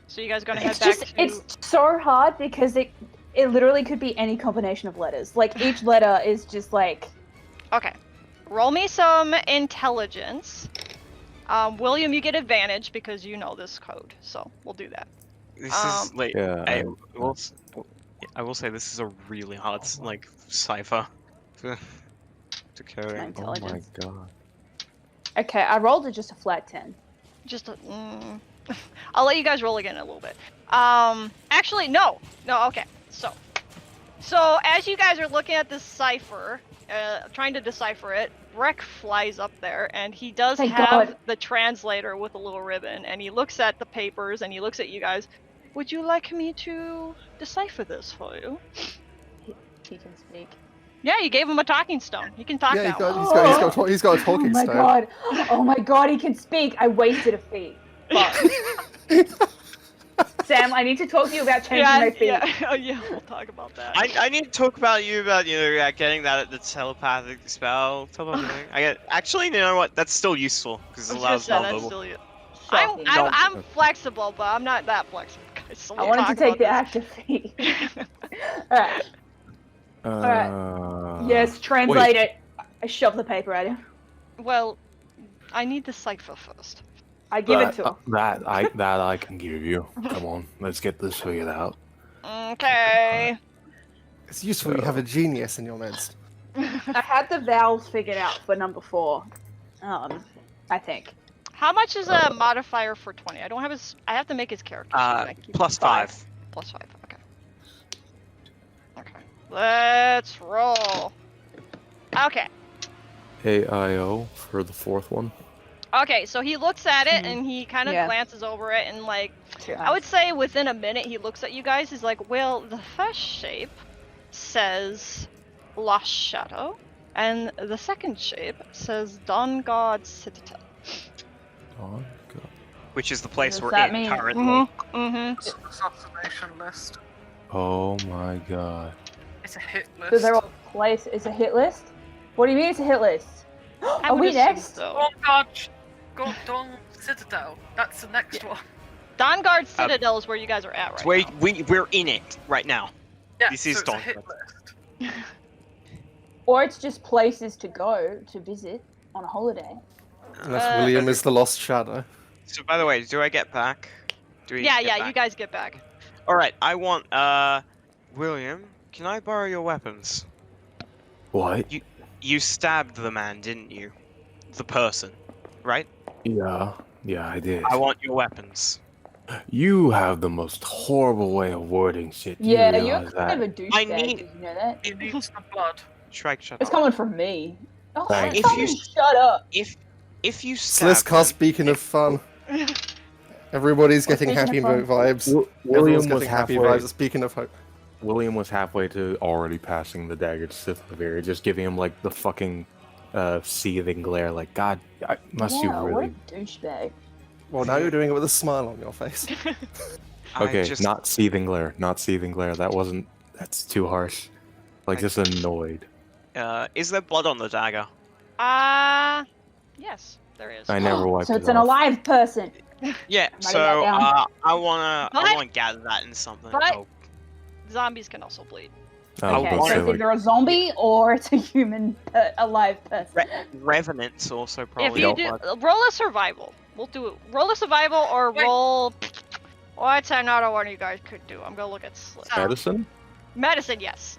So you guys gonna head It's back just, to... it's so hard because it literally could be any combination of letters. Like, each letter is just like... Okay. Roll me some intelligence. William, you get advantage because you know this code, so we'll do that. This is like Yeah, I will say this is a really hard like cipher to My code. oh my intelligence. god. Okay, I rolled just a flat 10. Just a, I'll let you guys roll again in a little bit. Actually, no. Okay. So as you guys are looking at this cipher, trying to decipher it, Breck flies up there, and he does Thank have God. the translator with a little ribbon, and he looks at the papers, and he looks at you guys. Would you like me to decipher this for you? He can speak. Yeah, you gave him a talking stone. He can talk Yeah, now. he's got a talking Oh my stone. god. Oh my god, he can speak. I wasted a feat. Fuck. Sam, I need to talk to you about changing my feet. Yeah, we'll talk about that. I need to talk about getting that the telepathic spell type of thing. Actually, you know what? That's still useful because it allows non-verbal. I'm flexible, but I'm not that flexible, guys. So I we'll wanted talk to take the about active feat. Alright. Uh, Yes, translate it. I shove the paper at him. this. Well, I need the cipher first. I give it to him. That I can give you. Come on, let's get this figured out. Okay. It's useful you have a genius in your midst. I had the vowels figured out for number 4. I think. How much is a modifier for 20? I don't have his. I have to make his character. so I keep Plus it. 5. Plus 5. Okay. Okay. Let's roll. Okay. AIO for the fourth one. Okay, so he looks at it and he kind of Yeah. glances over it and like, I would say within a minute he looks at you guys. He's like, well, the first shape says Lost Shadow, and the second shape says Dawnguard Citadel. Oh god. Which is the place Does we're that in mean- currently. Mm-hmm. Assassination list. Oh my god. It's a hit list. So they're all placed. It's a hit list? What do you mean it's a hit list? I Are would we assume next? so. Oh god, Dawnguard Citadel. That's the next one. Dawnguard Citadel is where you guys are at right So now. we're in it right now. Yeah, This is so it's a Dawnguard. hit list. Or it's just places to go to visit on a holiday. Unless William is the lost shadow. So by the way, do I get back? Do we Yeah, get yeah, back? you guys get back. All right, I want William. Can I borrow your weapons? What? You stabbed the man, didn't you? The person, right? Yeah, I did. I want your weapons. You have the most horrible way of wording shit. Do Yeah, you you're realize kind of a that? douchebag. I Did you know that? He needs the blood. Shrike, shut It's up. coming from me. Oh, Thanks. If Tommy, you- shut up. If you stab Slisk can't them- speaking of fun. Everybody's getting Speaking happy of fun. vibes. William Everyone's was getting happy halfway. vibes. Speaking of hope. William was halfway to already passing the dagger to Sythivir, just giving him like the fucking seething glare. Like, God, must you Wow, really? what a douchebag. Well, now you're doing it with a smile on your face. I Okay, just- not seething glare, not seething glare. That wasn't. That's too harsh. Like, just annoyed. Is there blood on the dagger? Yes, there is. I never wiped So it it's an off. alive person. Yeah. Writing So that down. I wanna But- gather that in something. but- Oh, Zombies can also bleed. Oh, Okay, but so so, it's like, either a zombie or it's a human, alive person. Revenants also If probably. you got do, blood. roll a survival. We'll do it. Roll a survival or Wait. roll. What's another one you guys could do? I'm gonna look at Slisk. medicine? Medicine, yes.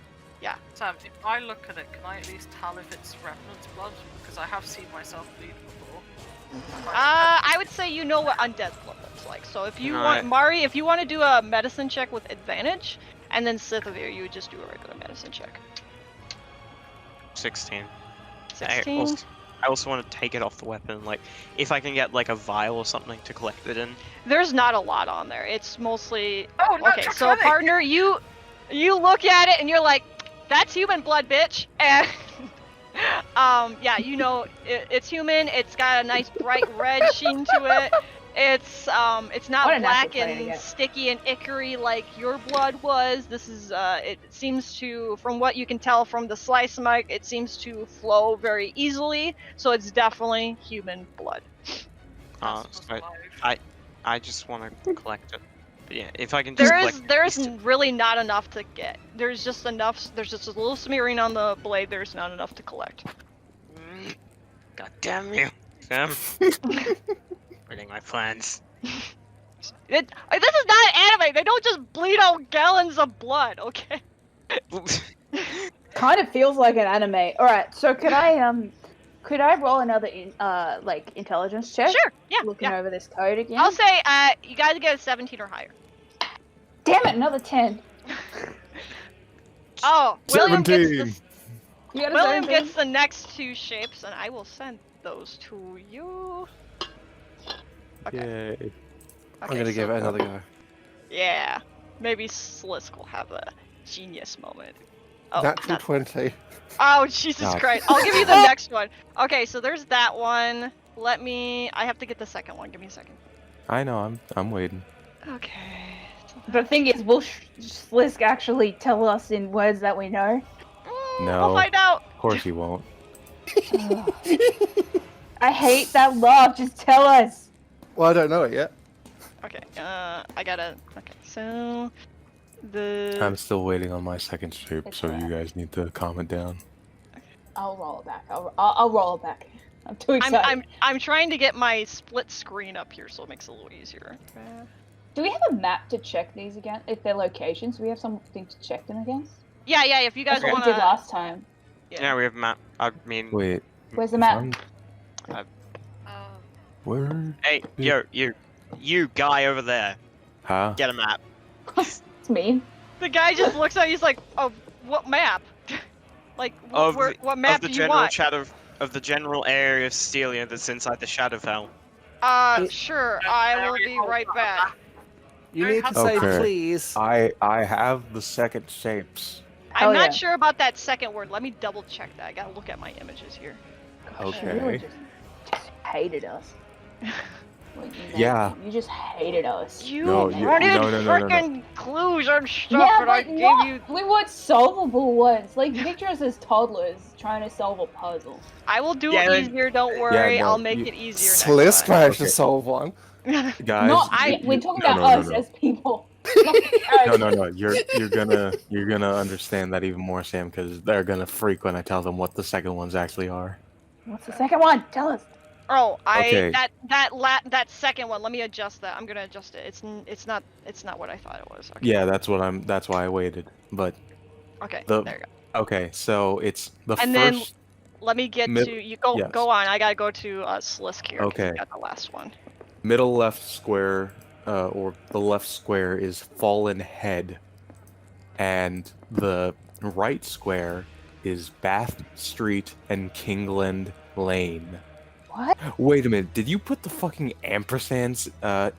Sam, if I look at it, can I at least tell if it's Revenant's blood? Because I have seen myself bleed before. I would say you know what undead blood looks like. So if you Alright. want, Mari, if you want to do a medicine check with advantage, and then Sythivir, you would just do a regular medicine check. 16. 16. I also want to take it off the weapon. Like, if I can get like a vial or something to collect it in. There's not a lot on there. It's mostly. Oh, no, Okay, so partner, you look at it and you're like, "That's human blood, bitch." And yeah, you know it's human. It's got a nice bright red sheen to it. It's not What a natural black play to and get. sticky and ichory like your blood was. This is it seems to, from what you can tell from the slice mic, it seems to flow very easily. So it's definitely human blood. That's So alive. I just want to collect it. But yeah, if I can just collect There is at least- really not enough to get. There's just enough. There's just a little smearing on the blade. There's not enough to collect. God damn you, Sam. Reading my plans. This is not an anime. They don't just bleed out gallons of blood, okay? Kind of feels like an anime. All right, so could I roll another like intelligence check? Sure. Yeah. Looking over this code again. I'll say you gotta get a 17 or higher. Damn it, another 10. Oh, 17. William gets the next 2 shapes, and I will send those to you. Okay. Yay. I'm gonna give it another go. Yeah. Maybe Slisk will have a genius moment. Oh, Natural 20. Oh, Jesus No. Christ. I'll give you the next one. Okay, so there's that one. I have to get the second one. Give me a second. I know. I'm waiting. Okay. But the thing is, will Slisk actually tell us in words that we know? No. We'll find out. Of course he won't. I hate that laugh. Just tell us. Well, I don't know it yet. Okay, I gotta. Okay, so. I'm still waiting on my second shape, It's so you alright. guys need to calm it down. I'll roll it back. I'll roll it back. I'm too excited. I'm trying to get my split screen up here so it makes it a little easier. Do we have a map to check these again? If they're locations, do we have something to check them against? Yeah, if you guys That's what want we did to. last time. Yeah, we have map. I mean, Wait. Where's the if map? I'm- Uh, Where? hey, you guy over there, Huh? get a map. It's mean. The guy just looks at you, he's like, oh, what map? Like, Of what map of the do you general want? of the general area of Stelia that's inside the Shadowfell. Sure, I will be right back. You need to say Okay. please. I have the second shapes. I'm Oh, not yeah. sure about that second word. Let me double check that. I gotta look at my images here. Okay. Just hated us. Like, you know, Yeah. You just hated us. You No, you- printed no. frickin' clues and stuff, Yeah, and I but gave not, you. we weren't solvable ones. Like, picture us as toddlers trying to solve a puzzle. I will do Yeah, it easier. Don't worry. no, I'll make you- it easier Slisk next time. managed to Okay. solve one. Guys, Not, we're talking about us as people. Not the characters. No. You're gonna understand that even more, Sam, because they're gonna freak when I tell them what the second ones actually are. What's the second one? Tell us. Oh, Okay. that second one. Let me adjust that. I'm gonna adjust it. It's not what I thought it was. Okay. Yeah, that's why I waited. But Okay. the- There you go. okay, so it's the And first. then let me get mid- to you. Go yes. go on. I gotta go to Slisk here. 'cause Okay. I got the last one. Middle left square, or the left square is Fallen Head, and the right square is Bath Street and Kingland Lane. What? Wait a minute, did you put the fucking ampersand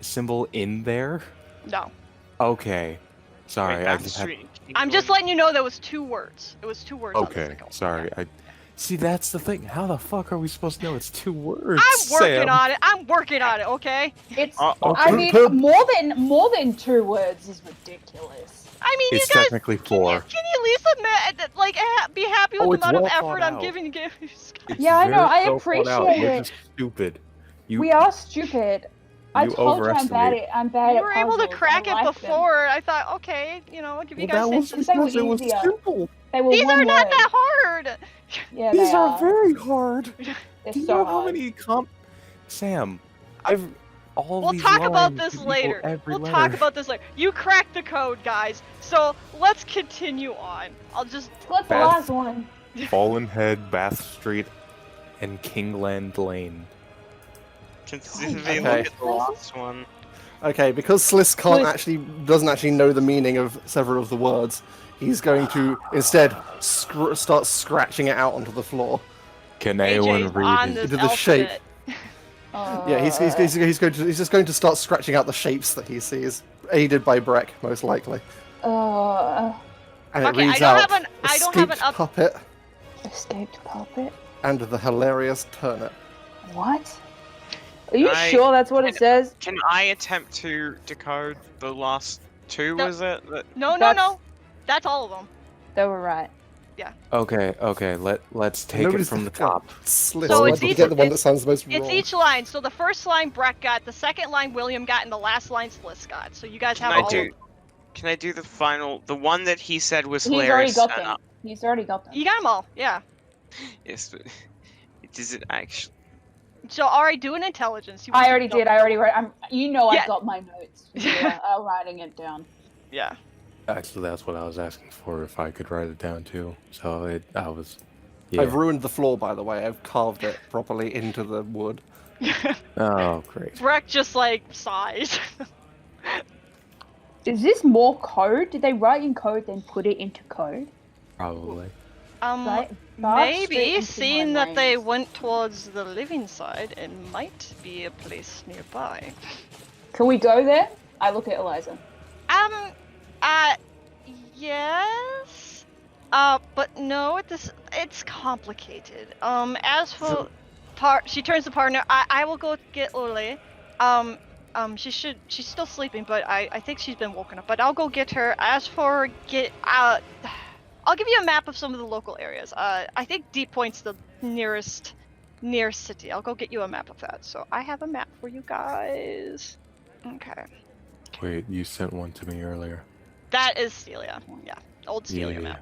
symbol in there? No. Okay, sorry, Wait, I Bath just had. Street and I'm just letting you know there was 2 words. It was 2 words. on the Okay, second one. sorry. Yeah. See, that's the thing. How the fuck are we supposed to know it's 2 words? I'm working Sam? on it. I'm working on it. Okay. It's. Uh-oh. I mean, more than 2 words is ridiculous. I mean, It's you guys. technically Can you 4. at least admit, like, be happy with Oh, the it's amount of well effort thought I'm out. giving you guys? It's Yeah, I know, very I well thought out. appreciate You're it. just stupid. You, We are stupid. I you told you I'm bad overestimate. at. I'm bad You at were able to puzzles. crack I it like them. before. I thought, okay, I'll give you guys that was hints. They were because it was easier. simple. They were These one are not word. that hard. Yeah, These they are very hard. They're Do you so know how hard. many Sam? All We'll these talk about lines this could equal later. every We'll letter. talk about this later. You cracked the code, guys. So let's continue on. I'll just. What's the Beth. last one? Fallen Head, Bath Street, and Kingland Lane. Can Okay. Sythivir look at the last one? Okay, because Slisk doesn't actually know the meaning of several of the words, he's going to instead start scratching it out onto the floor. Can anyone AJ's read on it? this Into the shape. alphabet. Yeah, he's just going to start scratching out the shapes that he sees, aided by Breck, most likely. Uh, And it Okay, reads I out don't have an escaped up. puppet escaped puppet. and the hilarious turnip. What? Are you I- sure that's what it says? Can I attempt to decode the last 2? No. Was it? That- No. That's- That's all of them. They were right. Okay. Let's take Nobody's it from the top. Slisk, So why it's did you each- get the one that it's- sounds the most It's wrong? each line. So the first line Breck got, the second line William got, and the last line Slisk got. So you guys Can have I all. do? Can I do the final? The one that he said was He's already hilarious. got and them. He's already got them. You got them all. Yeah. yes, but does it actually? So alright, do an intelligence. See what I you already know. did. I already wrote. Yeah. I've got my notes. Yeah, I'm writing it down. Yeah. Actually, that's what I was asking for, if I could write it down too. So I was... I've Yeah. ruined the floor, by the way. I've carved it properly into the wood. Oh, great. Breck just like sighs. Is this more code? Did they write in code then put it into code? Probably. Right? Bath Street Maybe, and seeing Timberland that they Lanes. went towards the living side, it might be a place nearby. Can we go there? I look at Eliza. Yes. But no, it's complicated. As for she turns to partner. I will go get Ole. She's still sleeping, but I think she's been woken up. But I'll go get her. As for I'll give you a map of some of the local areas. I think Deep Point's the nearest city. I'll go get you a map of that. So I have a map for you guys. Okay. Wait, you sent one to me earlier. That is Celia. Yeah, old Celia Yeah. map.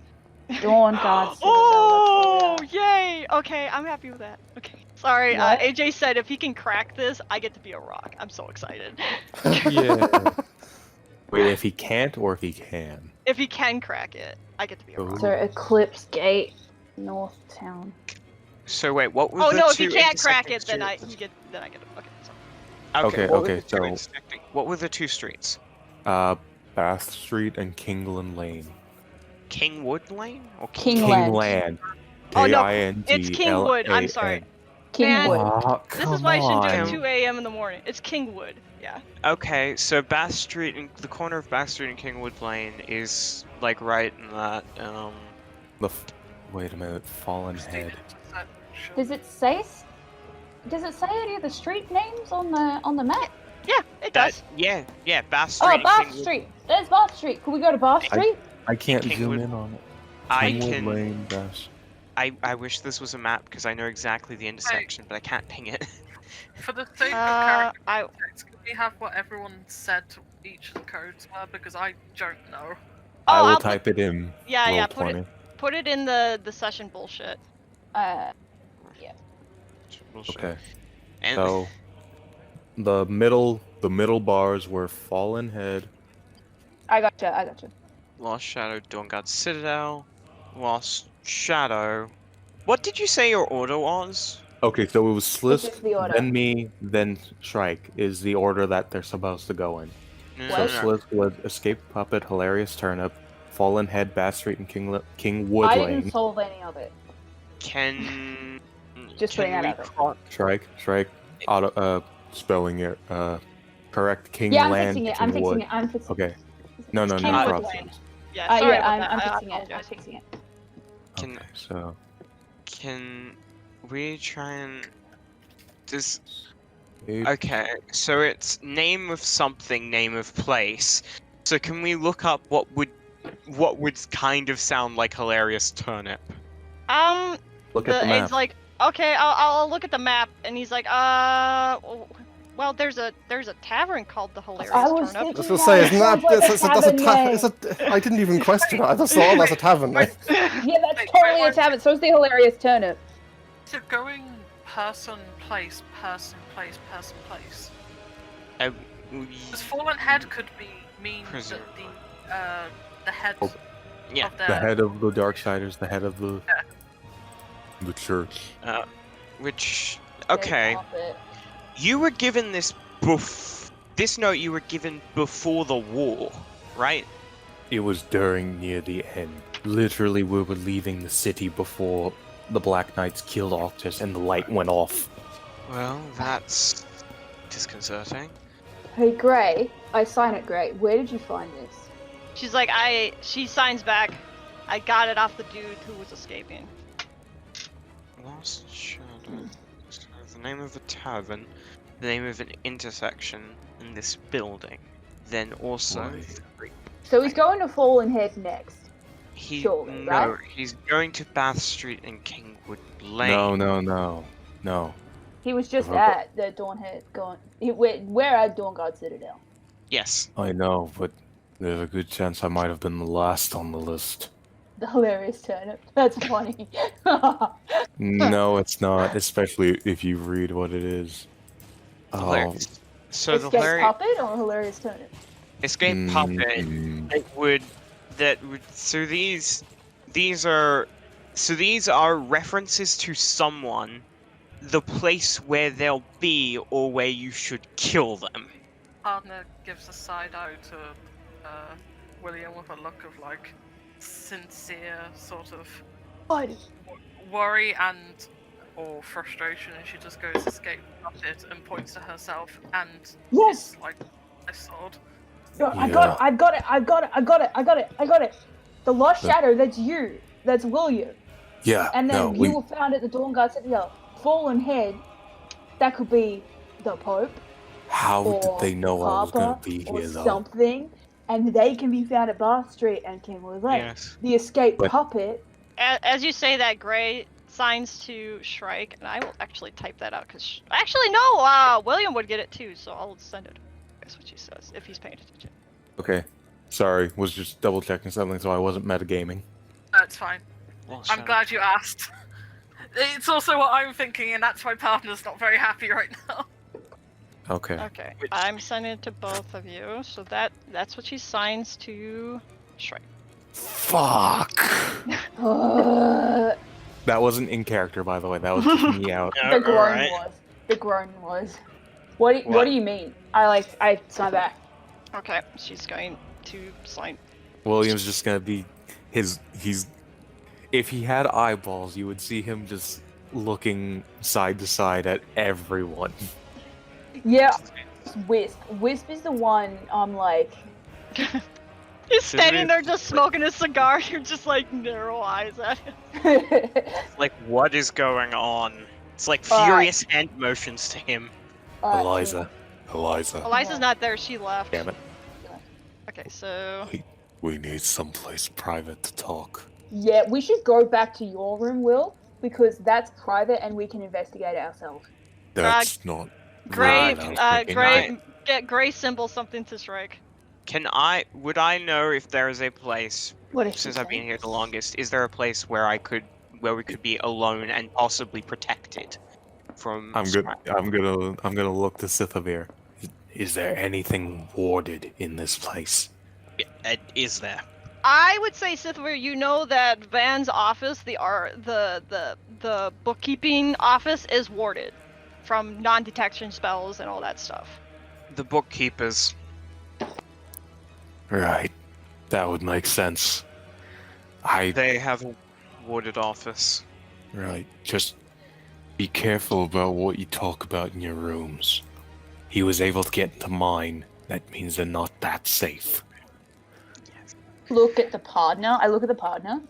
Dawnguard Citadel. Oh, that's where yay! Okay, I'm happy with that. Okay. Sorry, What? AJ said if he can crack this, I get to be a rock. I'm so excited. Yeah. Wait, if he can't or if he can? If he can crack it, I get to be a rock. we are. So Eclipse Gate, North Town. So wait, what were Oh the no, if two he can't crack it, intersecting then I streets? get it. Okay, so Okay, what were okay, the two so- intersecting- what were the two streets? Bath Street and Kingland Lane. Kingwood Lane or Kingland. Kingland. Oh, no, K-I-N-G-L-A-N. it's Kingwood. I'm sorry. Kingwood. Aw, This is why I shouldn't do it come at 2 a.m. in the morning. It's Kingwood. Yeah. Okay, so Bath Street and the corner of Bath Street and Kingwood Lane is like right in that Wait a minute, Fallen Head. Does it say? Does it say any of the street names on the map? Yeah, it does. yeah, Bath Street. Oh, and Bath Kingwood- Street. There's Bath Street. Can we go to Bath Street? I can't Kingwood- zoom in on it. I Kingwood can. Lane, Bath. I wish this was a map because I know exactly the intersection, but I can't ping it. For the sake of character I context, can we have what everyone said each of the codes were? Because I don't know. I will I'll type it in. Yeah, Roll20. put it in the session bullshit. Bullshit. Okay. And So the middle bars were Fallen Head. I gotcha. Lost Shadow, Dawnguard Citadel, Lost Shadow. What did you say your order was? Okay, so it was This is Slisk, the order. then me, then Shrike is the order that they're supposed to go in. No, So no, no. Slisk was Escape Puppet, Hilarious Turnip, Fallen Head, Bath Street, and Kingwood I Lane. didn't solve any of it. Can Just can putting that we out there. Shrike, auto, spelling it, correct, King Yeah, I'm Land, fixing it. I'm fixing it. Okay. No, It's no Kingwood problem. Lane. Yeah, sorry Yeah, about I'm that. I fixing it. I'm apologize. fixing it. Can- Okay, so can we try and does it- okay? So it's name of something, name of place. So can we look up what would kind of sound like hilarious turnip? look at the map. It's like, okay, I'll look at the map, and he's like, well, there's a tavern called the Hilarious I was Turnip. I was thinking gonna say, isn't sounds that like that's a tavern name. it's a I didn't even question it. I just thought, oh, that's a tavern name. Yeah, that's Wait, totally a wait. tavern. So is the Hilarious Turnip. So going person, place, person, place, person, place. Because fallen head could mean that Preserve. the head Oh, yeah, of the The head of the Darksiders, the head of the church. which okay. You were given this this note you were given before the war, right? It was near the end. Literally, we were leaving the city before the Black Knights killed Octus and the light went off. Well, that's disconcerting. Hey, Gray. I sign it, Gray. Where did you find this? She's like, she signs back. I got it off the dude who was escaping. Lost Shadow. So the name of a tavern, the name of an intersection in this building. Then also Right. So he's going to Fallen Head next. he Surely, no, right? he's going to Bath Street and Kingwood Lane. No. He was just Okay. at the Dawnhead. We're at Dawnguard Citadel. Yes. I know, but there's a good chance I might have been the last on the list. The hilarious turnip. That's funny. No, it's not, especially if you read what it is. Oh, Hilarious. So the Escape hilarious puppet or hilarious turnip? escape puppet. mm, It would so these are references to someone, the place where they'll be or where you should kill them. Partner gives a side eye to William with a look of like sincere sort of Buddy. worry and or frustration, and she just goes escape puppet and points to herself and Yes! it's like a sword. No, I got it. The Lost Shadow, that's you. That's William. yeah. And then no, you were found at the Dawnguard Citadel. Fallen head. That could be the Pope. How or did they know I was Papa, gonna be or here though? something. And they can be found at Bath Street and Kimberley Lane. Yes. The escape But- puppet. As you say that, Gray signs to Shrike, and I will actually type that out because actually no, William would get it too, so I'll send it. That's what she says if he's paying attention. Okay, sorry, was just double checking something so I wasn't metagaming. That's fine. Well, I'm glad you asked. It's also what I'm thinking, and that's why partner's not very happy right now. Okay. Okay, I'm sending it to both of you, so that's what she signs to Shrike. Fuck. That wasn't in character, by the way. That was just me out. The groan Alright. was. The groan was. What do you mean? I sign back. Okay, she's going to sign. William's just gonna be he's if he had eyeballs, you would see him just looking side to side at everyone. Yeah. Wisp. Wisp is the one I'm like. He's standing there just smoking a cigar. You're just like narrow eyes at him. Like, what is going on? It's like Alright. furious hand motions to him. Eliza. Eliza's not there. She left. Damn it. Okay, so We need someplace private to talk. Yeah, we should go back to your room, Will, because that's private and we can investigate it ourselves. That's not Gray, right, Gray, get Gray symbol something to Shrike. Would I know if there is a place, What if since she I've been said? here the longest, is there a place where we could be alone and possibly protected from I'm gonna look to Sythivir. Is there anything warded in this place? Is there? I would say, Sythivir, you know that Van's office, the bookkeeping office, is warded from non-detection spells and all that stuff. The bookkeepers. Right. That would make sense. They have a warded office. Right. Just be careful about what you talk about in your rooms. He was able to get into mine. That means they're not that safe. Look at the partner. I look at the partner,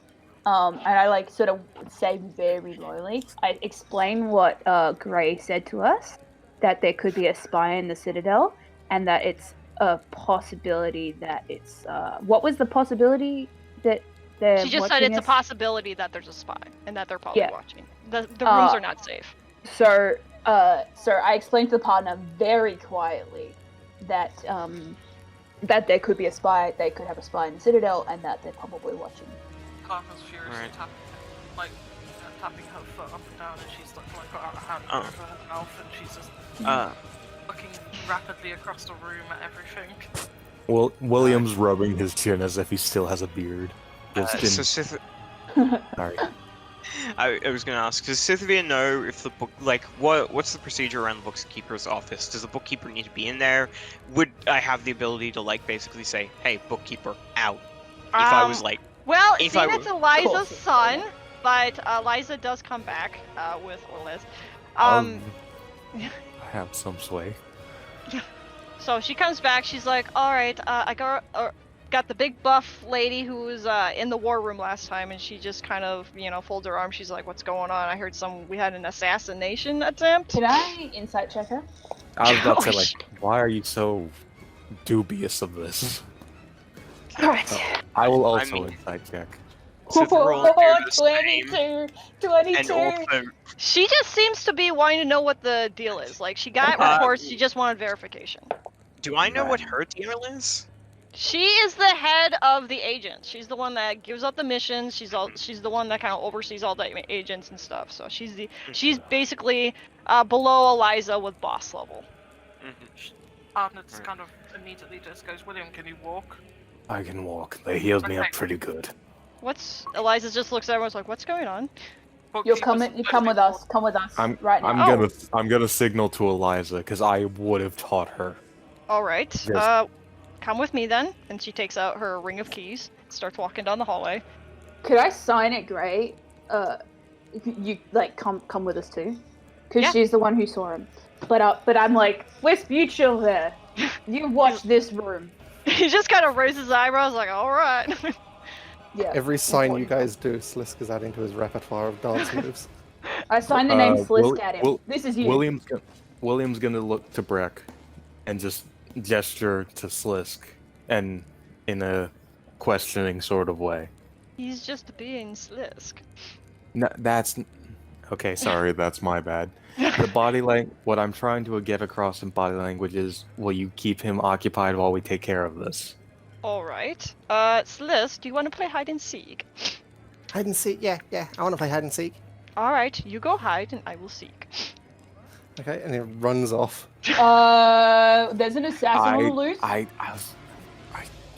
and I like sort of say very lowly. I explain what Gray said to us, that there could be a spy in the Citadel, and that it's a possibility that it's. What was the possibility that they're? She just said watching it's a us? possibility that there's a spy and that they're probably Yeah. watching. The rooms are not safe. So, I explained to the partner very quietly that that there could be a spy. They could have a spy in the Citadel, and that they're probably watching. Partner's furiously Right. tapping her foot up and down, and she's like got her hand Oh. over her mouth, and she's just looking rapidly across the room at everything. Well, William's rubbing his chin as if he still has a beard. So Sorry. I was going to ask, does Sythivir know if the book, like, what's the procedure around the bookkeeper's office? Does the bookkeeper need to be in there? Would I have the ability to, like, basically say, hey, bookkeeper, out? If I was, like, Well, if seeing I it's were- Eliza's Cool. son, but Eliza does come back with Liz. I have some sway. So she comes back. She's like, "All right, I got the big buff lady who was in the war room last time," and she just kind of, folds her arms. She's like, "What's going on? I heard we had an assassination attempt." Can I insight check her? I was about to Oh, say, like, why are you so dubious of this? Alright. I will I also mean- insight check. Sythivir will do the same, 22! and also, She just seems to be wanting to know what the deal is. Like, she got Okay. reports. She just wanted verification. do I know what her deal is? She is the head of the agents. She's the one that gives out the missions. She's the one that kind of oversees all the agents and stuff. So she's basically below Eliza with boss level. Arnett kind of immediately just goes, William, can you walk? I can walk. They healed me up Okay. pretty good. Eliza just looks at everyone's like, what's going on? You come with us. Come with us right now. I'm gonna signal to Eliza because I would have taught her. All right. Yes. Come with me then. And she takes out her ring of keys, starts walking down the hallway. Could I sign it, Gray? You like come with us too, because Yeah. she's the one who saw him. But I'm like, Wisp, you chill there. You watch this room. He just kind of raises his eyebrows like, all right. Yeah. Every sign you important. guys do, Slisk is adding to his repertoire of dance moves. I signed the name Slisk Will- at him. Will- This is you. William's gonna look to Breck and just gesture to Slisk and in a questioning sort of way. He's just being Slisk. No, that's okay. Sorry, that's my bad. The body language. What I'm trying to get across in body language is: will you keep him occupied while we take care of this? All right. Slisk, do you want to play hide and seek? Hide and seek? Yeah. I want to play hide and seek. All right, you go hide and I will seek. Okay, and he runs off. There's an assassin on the loose.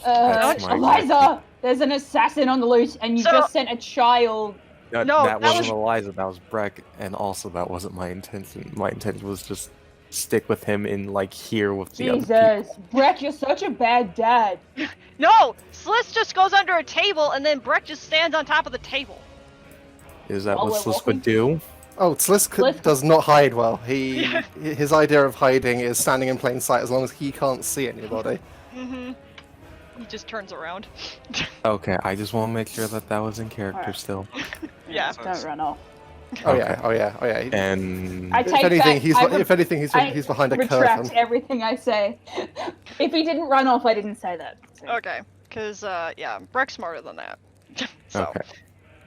That's my Eliza, there's an assassin on the loose, and you So- just sent a child. That No, wasn't that was- Eliza. That was Breck, and also that wasn't my intention. My intention was just stick with him in like here with the other people. Jesus, Breck, you're such a bad dad. No! Slisk just goes under a table and then Breck just stands on top of the table. Is that While what we're Slisk would do? Oh, Slisk Slisk- does not hide well. His idea of hiding is standing in plain sight as long as he can't see anybody. Mm-hmm. He just turns around. Okay, I just want to make sure that that was in character Alright. still. Yeah. Don't run off. Oh Okay. yeah, oh yeah, oh yeah. And I If take anything, back- he's I if anything, he's behind a retract curtain. everything I say. If he didn't run off, I didn't say that. So. Okay, because, yeah, Breck's smarter than that. So.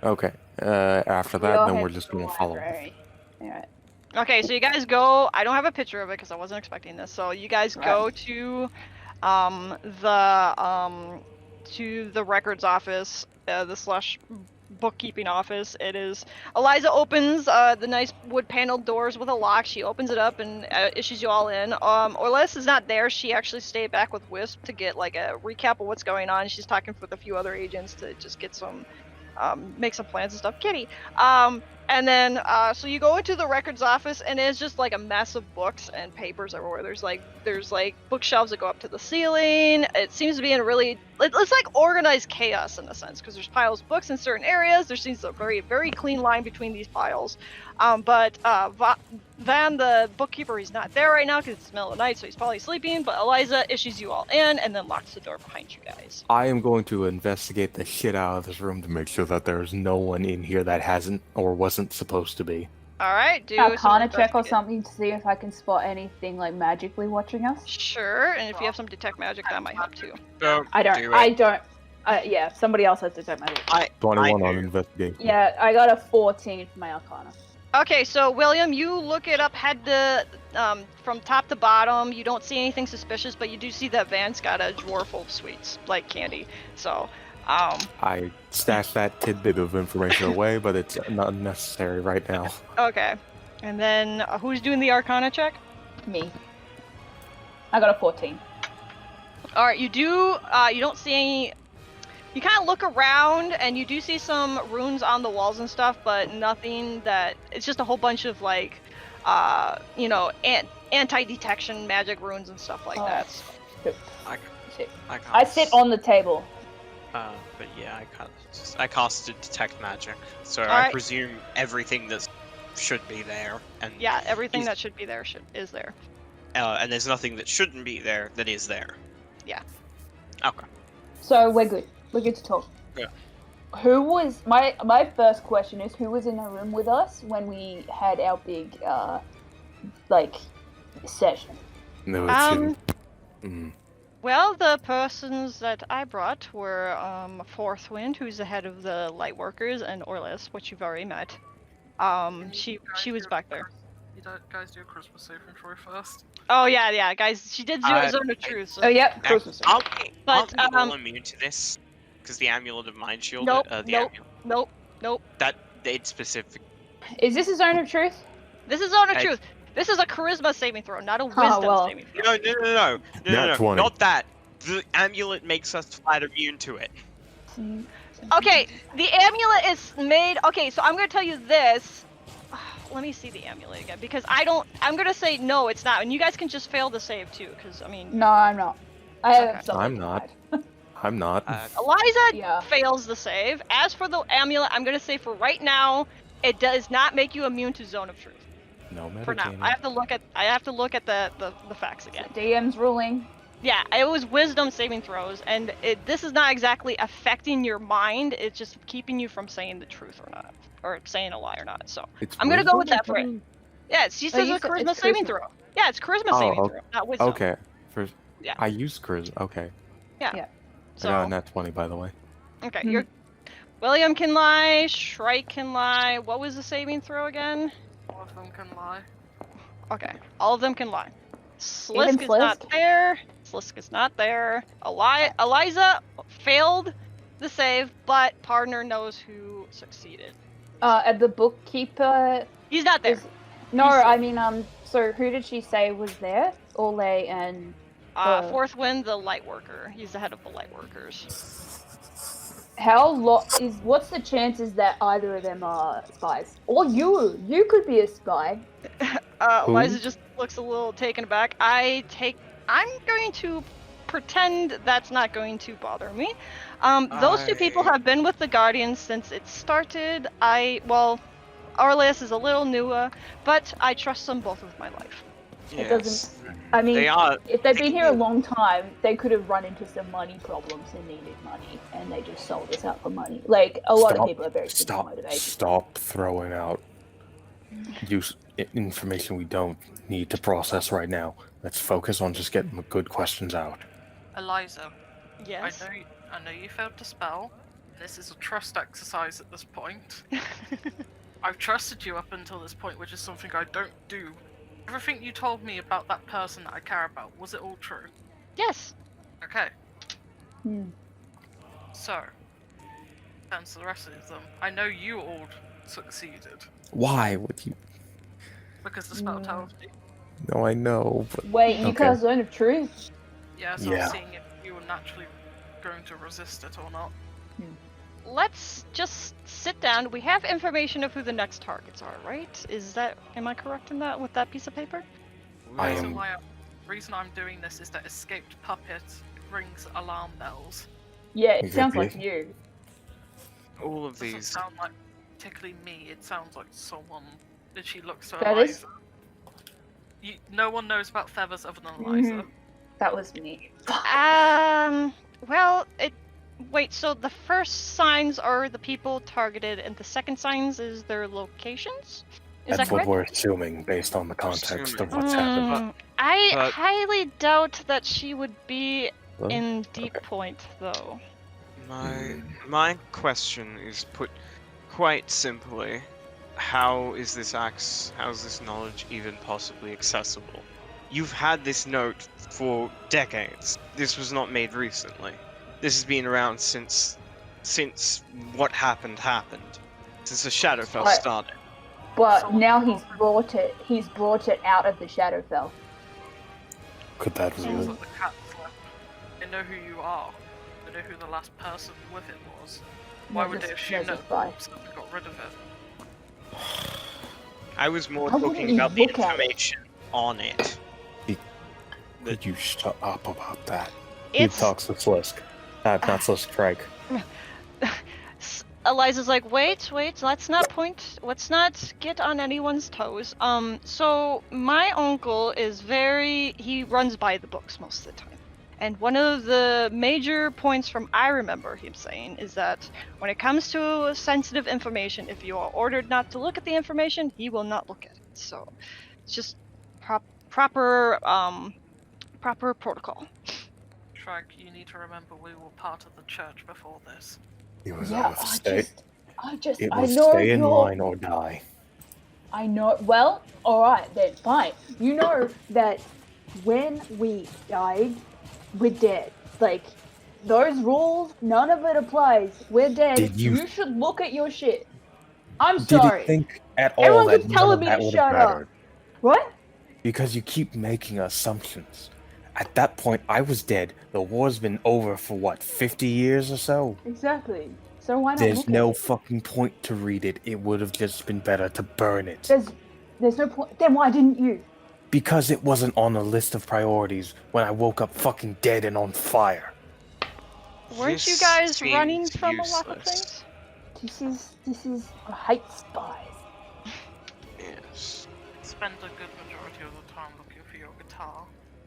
okay. After that, Go then ahead we're to just the gonna follow. library. Alright. Okay, so you guys go. I don't have a picture of it because I wasn't expecting this. So you guys go to the records office, the slash bookkeeping office. It is Eliza opens the nice wood paneled doors with a lock. She opens it up and issues you all in. Orlis is not there. She actually stayed back with Wisp to get like a recap of what's going on. She's talking with a few other agents to just get some make some plans and stuff. Kitty. And then, so you go into the records office, and it's just like a mess of books and papers everywhere. There's like bookshelves that go up to the ceiling. It seems to be in really, it's like organized chaos in a sense, because there's piles of books in certain areas. There seems a very, very clean line between these piles. But Van, the bookkeeper, he's not there right now because it's the middle of the night, so he's probably sleeping. But Eliza issues you all in, and then locks the door behind you guys. I am going to investigate the shit out of this room to make sure that there's no one in here that hasn't or wasn't supposed to be. All right, do Arcana some check or investigate- something to see if I can spot anything like magically watching us. Sure, and if you have some detect magic, that might help too. Don't I don't. do I it. don't. Yeah, somebody else has detect magic. 21 I on do. investigation. Yeah, I got a 14 for my Arcana. Okay, so William, you look it up head to from top to bottom. You don't see anything suspicious, but you do see that Van's got a drawer full of sweets, like candy. So, I stashed that tidbit of information away, but it's not necessary right now. okay. And then who's doing the Arcana check? Me. I got a 14. All right, you do. You don't see any. You kind of look around, and you do see some runes on the walls and stuff, but nothing that. It's just a whole bunch of like, you know, anti-detection magic runes and stuff like Oh. that. I sit on the table. But yeah, I casted detect magic, so I Alright. presume everything that should be there, and Yeah, everything Is- that should be there is there. and there's nothing that shouldn't be there that is there. Yeah. Okay. So we're good. We're good to talk. Yeah. Who was my first question is who was in the room with us when we had our big like session? No, it's Well, the persons that I brought were Fourth Wind, who's the head of the Lightworkers, and Orlis, which you've already met. She was back there. You guys do a Christmas saving throw first. Oh yeah, guys. She did Zone of Truth. So. Oh, yep. Christmas. Aren't But, we all immune to this? Because the amulet of mind shield. Nope, the nope, amulet, nope. that it's specific. Is this a zone of truth? This is Zone of I- Truth. This is a charisma saving throw, not a Oh, wisdom well. saving throw. No, Nat 20. not that. The amulet makes us flat immune to it. Okay, the amulet is made. Okay, so I'm gonna tell you this. Let me see the amulet again because I don't. I'm gonna say no, it's not, and you guys can just fail the save too, because I mean, No, I'm not. I have Okay. something I'm to not. hide. I'm not. Eliza Yeah. fails the save. As for the amulet, I'm gonna say for right now, it does not make you immune to Zone of Truth. No For now, metagaming. I have to look at the facts again. DM's ruling. Yeah, it was wisdom saving throws, and this is not exactly affecting your mind. It's just keeping you from saying the truth or not, or saying a lie or not. So It's I'm gonna go with wisdom that for it. Yeah, she says you a said charisma it's saving charisma. throw. Yeah, it's charisma saving throw, not wisdom. Okay. Yeah. I used charisma. Okay. So I got a nat 20, by the way. okay, Mhm. you're. William can lie. Shrike can lie. What was the saving throw again? All of them can lie. Okay, all of them can lie. Even Slisk is not Slisk? there. Slisk is not there. Eliza failed the save, but partner knows who succeeded. At the bookkeeper. He's not there. No, He's- I mean, so who did she say was there? Ole and. Fourth Wind, the light worker. He's the head of the light workers. What's the chances that either of them are spies? Or you could be a spy. Who? Eliza just looks a little taken aback. I'm going to pretend that's not going to bother me. Those two people have been with the Guardians since it started. Arlias is a little newer, but I trust them both with my life. It doesn't. I mean, They are. if they've been here a long time, they could have run into some money problems and needed money, and they just sold us out for money. Like a lot of people are very simple motivated. Stop throwing out information we don't need to process right now. Let's focus on just getting the good questions out. Eliza, Yes. I know you failed to spell. This is a trust exercise at this point. I've trusted you up until this point, which is something I don't do. Everything you told me about that person that I care about, was it all true? Yes. Okay. Hmm. So, thanks to the rest of them. I know you all succeeded Why would you? because the spell tells me. No, I know, but Wait, you Okay. cast Zone of Truth? Yeah, so Yeah. I'm seeing if you were naturally going to resist it or not. Let's just sit down. We have information of who the next targets are, right? Am I correct in that with that piece of paper? I The am- reason I'm doing this is that escaped puppet rings alarm bells. Yeah, it sounds like Exactly. you. All of Doesn't these. sound like particularly me. It sounds like someone. Did she look so Feathers? Eliza? No one knows about feathers other than Eliza. That was me. Well, wait, so the first signs are the people targeted, and the second signs is their locations? Is that's that what correct? we're assuming based on the context of Assuming. what's happened. I But- highly doubt that she would be Well, in Deep okay. Point, though. My question is put quite simply: how is this knowledge even possibly accessible? You've had this note for decades. This was not made recently. This has been around since what happened. Since the Shadowfell Right. started. But now he's brought it out of the Shadowfell. Could that Sounds really? like the cat slept. They know who you are. They know who the last person with it was. Why would they assume that the corpse hasn't got rid of it? I was more Why wouldn't talking you about the look at it? information on it. Could you shut up about that? It's He talks to Slisk. Not Slisk, Shrike. Eliza's like, wait, let's not get on anyone's toes. So my uncle he runs by the books most of the time. And one of the major points from I remember him saying is that when it comes to sensitive information, if you are ordered not to look at the information, he will not look at it. So it's just proper protocol. Shrike, you need to remember we were part of the church before this. He was Yeah, out of state. I It know was stay in you're. line or die. I know. Well, alright, then fine. You know that when we died, we're dead. Like, those rules, none of it applies. We're dead. Did you- should look at your shit. I'm Did sorry. you think at all Everyone that keeps none telling of me that to would have shut up. mattered? What? Because you keep making assumptions. At that point, I was dead. The war's been over for what, 50 years or so? Exactly. So why not There's look no at it? fucking point to read it. It would have just been better to burn it. There's no point. Then why didn't you? Because it wasn't on the list of priorities when I woke up fucking dead and on fire. Weren't you This guys seems running from a lot of useless. things? This is I hate spies. Yes. Spend a good majority of the time looking for your guitar.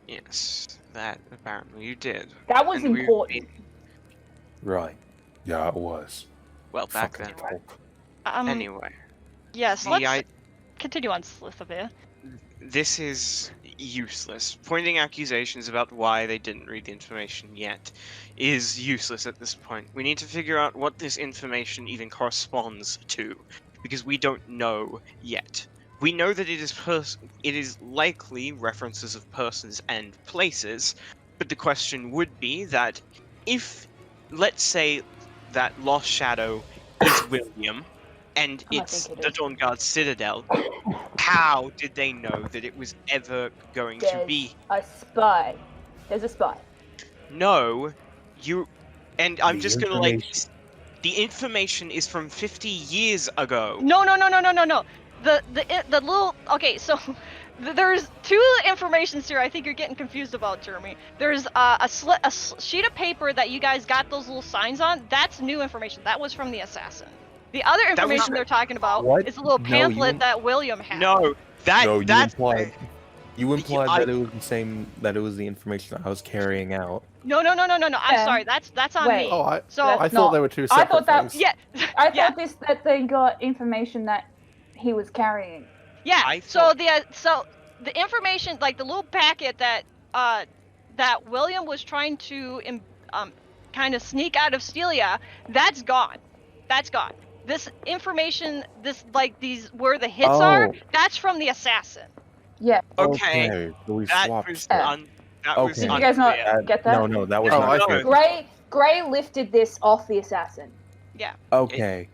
Yes. That apparently you did. That was And we've important. Right. Yeah, it was. Well, back Fucking then. folk. Anyway. Yes, See, let's continue on Sythivir. This is useless. Pointing accusations about why they didn't read the information yet is useless at this point. We need to figure out what this information even corresponds to, because we don't know yet. We know that it is likely references of persons and places, but the question would be that if, let's say, that Lost Shadow is William, and I it's think it the is. Dawnguard Citadel, how did they know that it was ever going to There's be? a spy. There's a spy. No, you... And I'm The just gonna, like... information- The information is from 50 years ago. No. The little. Okay, so there's two informations here. I think you're getting confused about, Jeremy. There's a sheet of paper that you guys got those little signs on. That's new information. That was from the assassin. The other was- information they're talking about What? is a little No, pamphlet you- that William had. No, No, that's... you implied I- that it was the same. That it was the information I was carrying out. No. I'm Yeah. sorry. That's on Wait. me. Oh, So I That's thought not- they were two I separate thought that- things. yeah, I yeah. thought that they got information that he was carrying. Yeah. I So thought- the information, like the little packet that that William was trying to kind of sneak out of Stelia, that's gone. That's gone. This information, these where the hits are, Oh. that's from the assassin. Yeah. Okay, So we that swapped was stuff. that was Okay. Did you guys not unclear. get that? No, that was Oh, not I good. see. Gray lifted this off the assassin. Okay,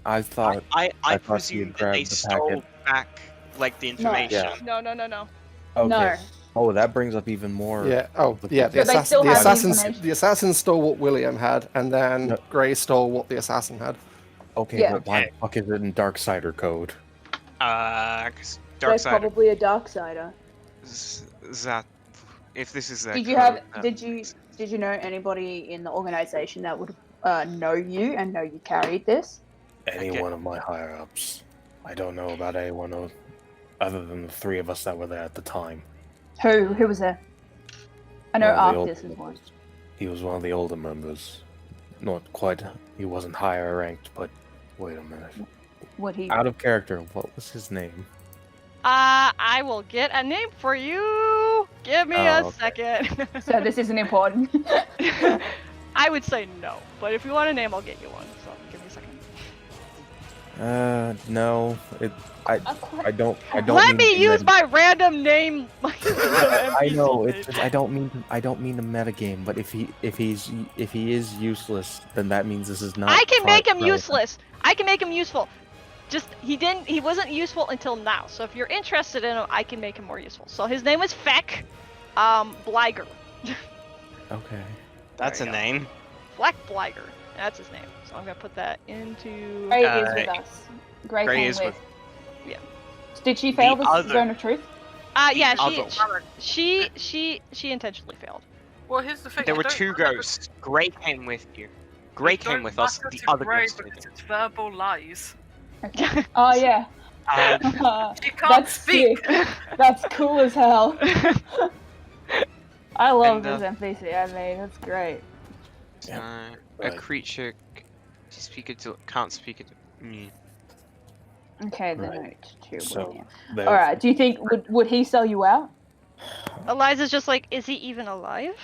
I thought. I I thought you presume had that they grabbed the stole packet. back, like, the information. Yeah. No. Okay. No. Oh, that brings up even more. Yeah. Oh, yeah. So they still have the information. The assassin stole what William had, and then No. Gray stole what the assassin had. Okay, Yeah. but why the fuck is it in Darksider code? 'Cause There's Darksider. probably a Darksider. That, if this is their Did you code, have? that- Did you know anybody in the organization that would know you and know you carried this? Any Okay. one of my higher ups. I don't know about anyone other than the three of us that were there at the time. Who was there? I know One of the old- Arctis is one. He was one of the older members. Not quite. He wasn't higher ranked, but wait a minute. Would he? Out of character. What was his name? I will get a name for you. Give me Oh, a okay. second. So this isn't important. I would say no, but if you want a name, I'll get you one. So give me a second. No. I don't. Let mean me to use meta- my random name. I know. It's just, I don't mean to metagame, but if he is useless, then that means this is not. I can make him relevant. useless. I can make him useful. Just he wasn't useful until now. So if you're interested in him, I can make him more useful. So his name is Feck Bliger. Okay. That's a There you go. name. Fleck Bliger. That's his name. So I'm gonna put that into. Gray is with Uh, us. Gray Gray came is with. Yeah. Did she fail The the other- zone of truth? Yeah, Other she intentionally failed. Well, here's the thing. There you were don't two remember- ghosts. Gray came with you. you Gray don't came with us. matter The to other Gray ghost because didn't. it's verbal lies. Okay. Oh yeah. She can't That's speak. sick. That's cool as hell. I love And, this NPC I made. That's great. A Right. creature can't speak it. Okay, the Right. note to So, William. there- All right. Do you think would he sell you out? Eliza's just like, is he even alive?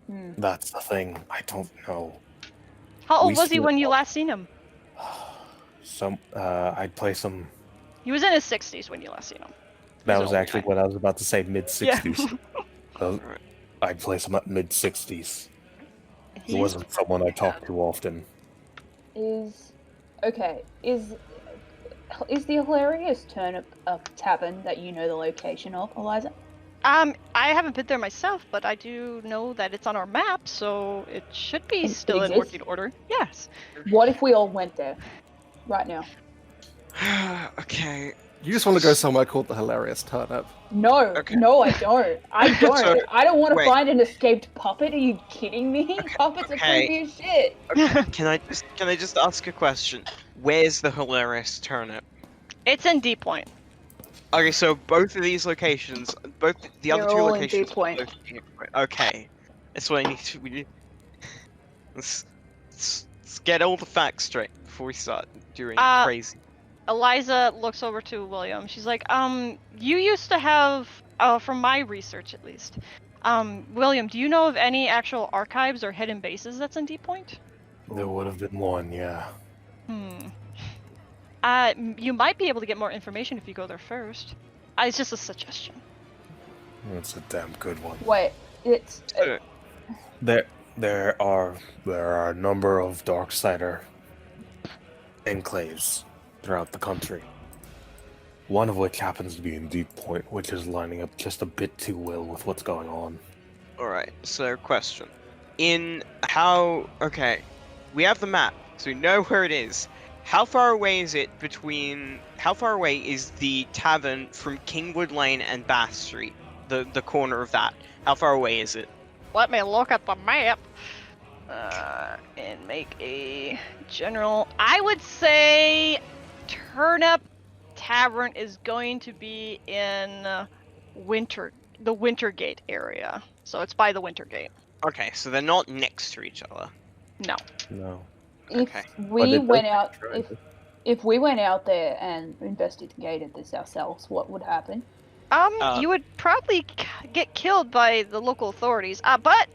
Hmm. That's the thing. I don't know. How old We was he still- when you last seen him? I'd play some. He He was in his 60s when you last seen him. That He's was old actually guy. what I was about to say, mid-60s. Yeah. I'd place him at mid-60s. He He's wasn't someone I talked to often. Is the hilarious turnip a tavern that you know the location of, Eliza? I haven't been there myself, but I do know that it's on our map, so it should be It still in exists? working order. Yes. What if we all went there right now? Okay. You just want to go somewhere called the Hilarious Turnip. No, Okay. no, I don't. I don't. So, I don't want to wait. find an escaped puppet. Are you kidding me? Puppets are okay. creepy as shit. Can I just ask a question? Where's the hilarious turnip? It's in D Point. Okay, so both of these locations, both the other They're two all in locations. Deep Point. Okay, that's what I need to. Let's get all the facts straight before we start doing crazy. Eliza looks over to William. She's like, you used to have, from my research at least, William, do you know of any actual archives or hidden bases that's in D Point? There would have been one, yeah. You might be able to get more information if you go there first. It's just a suggestion. That's a damn good one. Wait, it's There are a number of Darksider enclaves throughout the country. One of which happens to be in Deep Point, which is lining up just a bit too well with what's going on. Alright, so question. Okay, we have the map, so we know where it is. How far away is the tavern from Kingwood Lane and Bath Street? The corner of that. How far away is it? Let me look at the map and make a general. I would say Turnip Tavern is going to be in the Wintergate area. So it's by the Wintergate. Okay, so they're not next to each other. No. No. Okay. If we went out there and investigated this ourselves, what would happen? You would probably get killed by the local authorities. But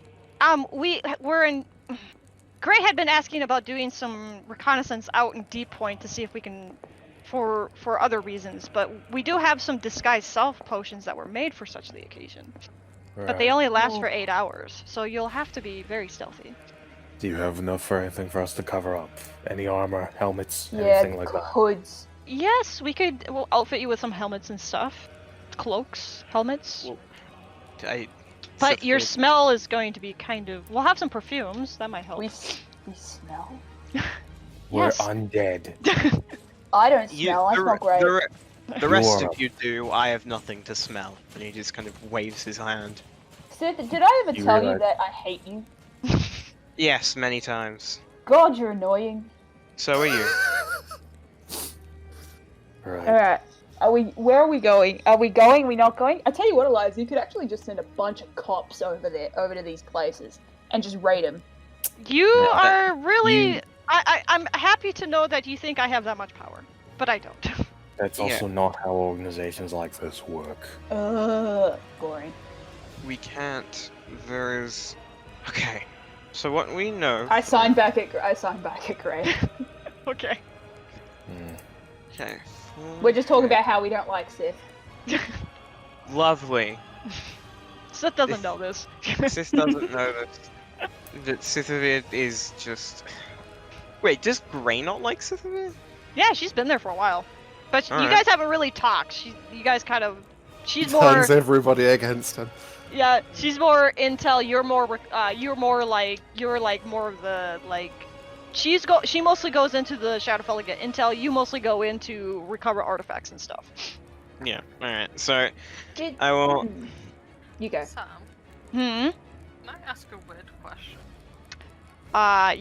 Gray had been asking about doing some reconnaissance out in Deep Point to see if we can, for other reasons. But we do have some disguised self potions that were made for such the occasion. Right. But they only last for 8 hours, so you'll have to be very stealthy. Do you have enough for anything for us to cover up? Any armor, helmets, Yeah, anything like that? hoods. Yes, we'll outfit you with some helmets and stuff. Cloaks, helmets. Well, But your smell is going to be kind of... We'll have some perfumes, that might help. We smell? We're Yes. undead. I don't smell. I smell great. The rest of you do. I have nothing to smell. And he just kind of waves his hand. Sid, did I ever You tell you realize- that I hate you? Yes, many times. God, you're annoying. So are you. Right. Alright. Where are we going? Are we going? Are we not going? I tell you what, Eliza, you could actually just send a bunch of cops over to these places and just raid them. You Yeah, are really... I'm happy to know that you think I have that much power, but I don't. That's also not how organizations like this work. Boring. We can't. There's. Okay. So what we know. I signed back at Gray. Okay. Okay. We're just talking about how we don't like Sith. Lovely. Sith doesn't know this. Sith doesn't know that Sythivir is just. Wait, does Grey not like Sythivir? Yeah, she's been there for a while. But you Alright. guys haven't really talked. You guys kind of... She's Turns more... everybody against him. Yeah, she's more intel, you're more more of the, like... She mostly goes into the Shadowfell to get intel, you mostly go into recover artifacts and stuff. Yeah, alright. So, Did... I will. You go. Sam, Hmm? can I ask a weird question?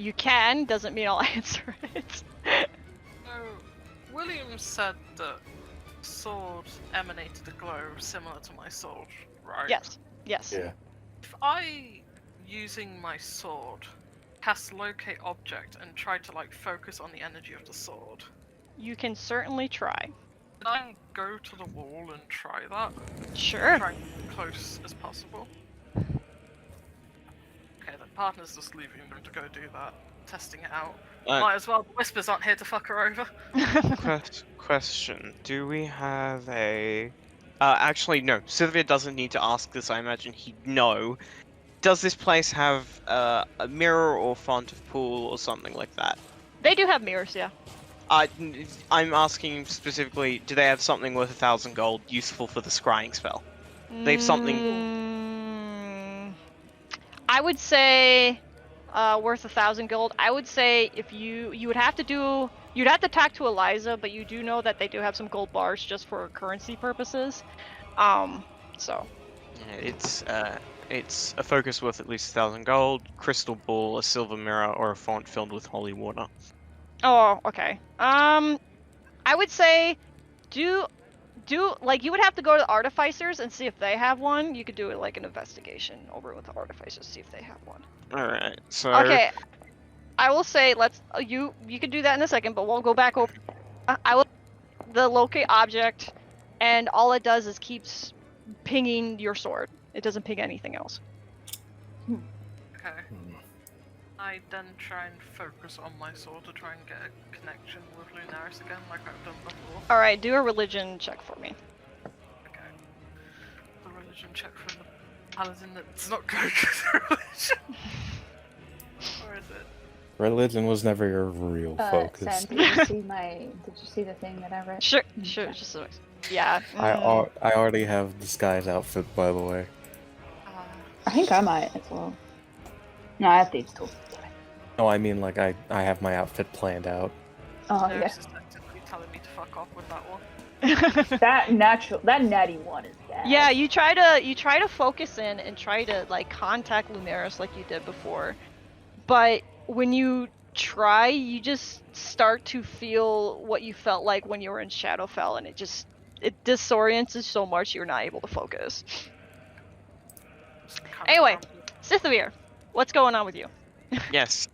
You can, doesn't mean I'll answer it. So, William said that sword emanated a glow similar to my sword, right? Yes, yes. Yeah. If I, using my sword, cast locate object and try to like focus on the energy of the sword, You can certainly try. can I go to the wall and try that? Sure. Try as close as possible. Okay, then partner's just leaving them to go do that, testing it out. Might as well. The whispers aren't here to fuck her over. Question: do we have a? Actually, no. Sythivir doesn't need to ask this. I imagine he'd know. Does this place have a mirror or font of pool or something like that? They do have mirrors, yeah. I'm asking specifically, do they have something worth 1,000 gold useful for the scrying spell? They have something. I would say worth 1,000 gold. I would say if you would have to you'd have to talk to Eliza, but you do know that they do have some gold bars just for currency purposes. So. Yeah, it's a focus worth at least 1,000 gold, crystal ball, a silver mirror, or a font filled with holy water. Oh, okay. I would say do like you would have to go to the artificers and see if they have one. You could do it like an investigation over with the artificers, see if they have one. All right. So. Okay. I will say you can do that in a second, but we'll go back over. I will the locate object, and all it does is keeps pinging your sword. It doesn't ping anything else. Okay. I then try and focus on my sword to try and get a connection with Lunaris again, like I've done before. All right, do a religion check for me. Okay. The religion check for the paladin that's not going through the religion. Or is it? Religion was never your real focus. Sam, did you see the thing that I read? Sure, just yeah. I already have disguise outfit, by the way. I think I might as well. No, I have these tools. No, I mean like I have my outfit planned out. Oh No, yeah. it's effectively telling me to fuck off with that one. That natty one is bad. Yeah, you try to focus in and try to like contact Lunaris like you did before, but when you try, you just start to feel what you felt like when you were in Shadowfell, and it disorients you so much you're not able to focus. Anyway, Sythivir, what's going on with you? Yes.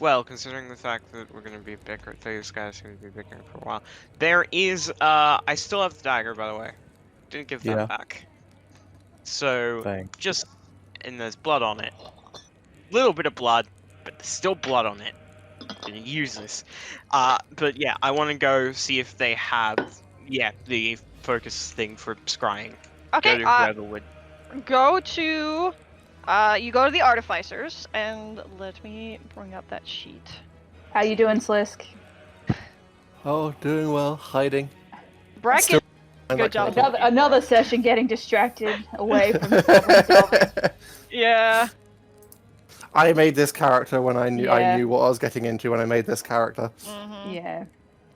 Well, considering the fact that we're gonna be bickering, these guys are gonna be bickering for a while. There is. I still have the dagger, by the way. Didn't give that back. So Thanks. and there's blood on it. Little bit of blood, but there's still blood on it. Didn't use this. But yeah, I want to go see if they have the focus thing for scrying. Okay. Go to whoever would. Go to. You go to the artificers, and let me bring up that sheet. How you doing, Slisk? Oh, doing well. Hiding. Bracket. I'm Good like, job. Another session getting distracted away from problem solving. Yeah. I made this character when I knew Yeah. I knew what I was getting into when I made this character. Mm-hmm. Yeah.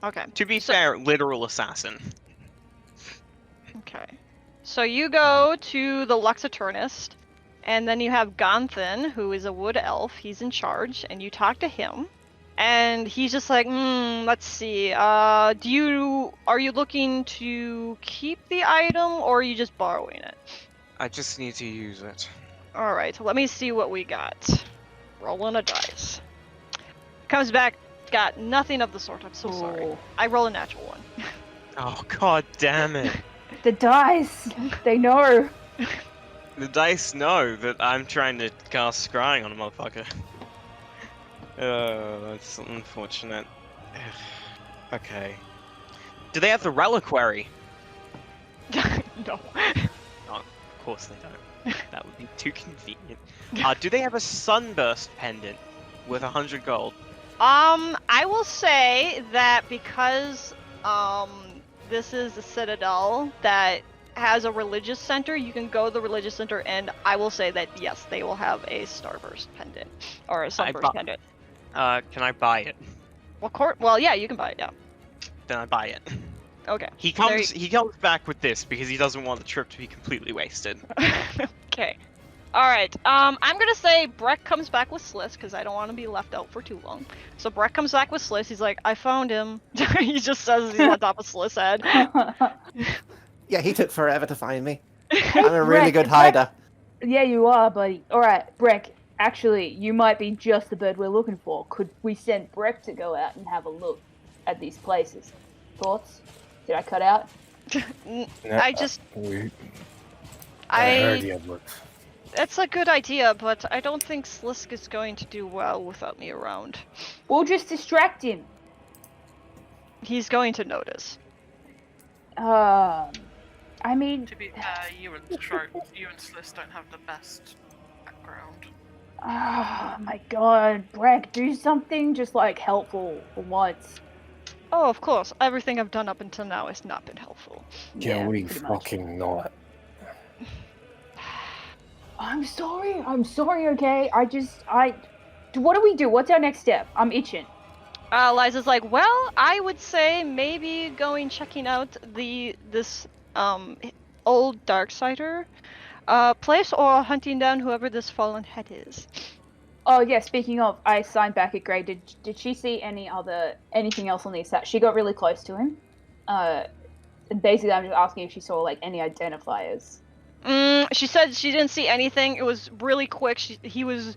Okay. To be fair, literal assassin. Okay. So you go to the Luxaturnist, and then you have Gonthan, who is a wood elf. He's in charge, and you talk to him, and he's just like, let's see. Are you looking to keep the item, or are you just borrowing it? I just need to use it. All right. Let me see what we got. Rolling a dice. Comes back, got nothing of the sort. I'm so sorry. Oh. I roll a natural one. Oh god damn it. The dice! They know! The dice know that I'm trying to cast scrying on a motherfucker. That's unfortunate. Okay. Do they have the reliquary? No. Of course they don't. That would be too convenient. Do they have a sunburst pendant with 100 gold? I will say that because this is a citadel that has a religious center, you can go to the religious center, and I will say that yes, they will have a starburst pendant or a sunburst pendant. Can I buy it? Well, yeah, you can buy it. Yeah. Then I buy it. Okay. He comes back with this because he doesn't want the trip to be completely wasted. Okay. All right. I'm gonna say Breck comes back with Slisk because I don't want to be left out for too long. So Breck comes back with Slisk. He's like, I found him. He just says he's on top of Slisk's head. Yeah, he took forever to find me. I'm a really good hider. Yeah, you are, buddy. Alright, Breck, actually, you might be just the bird we're looking for. Could we send Breck to go out and have a look at these places? Thoughts? Did I cut out? I just. I heard you looked. That's a good idea, but I don't think Slisk is going to do well without me around. We'll just distract him. He's going to notice. I mean, To be fair, you and Slisk don't have the best background. oh my god, Breck, do something just like helpful for once. Oh, of course. Everything I've done up until now has not been helpful. Can we pretty much. fucking not? I'm sorry, okay? What do we do? What's our next step? I'm itching. Liza's like, well, I would say maybe checking out this old Darksider place, or hunting down whoever this fallen head is. Oh yeah, speaking of, I signed back at Grey. Did she see anything else on the set? She got really close to him. And basically I'm just asking if she saw like any identifiers. She said she didn't see anything. It was really quick. She was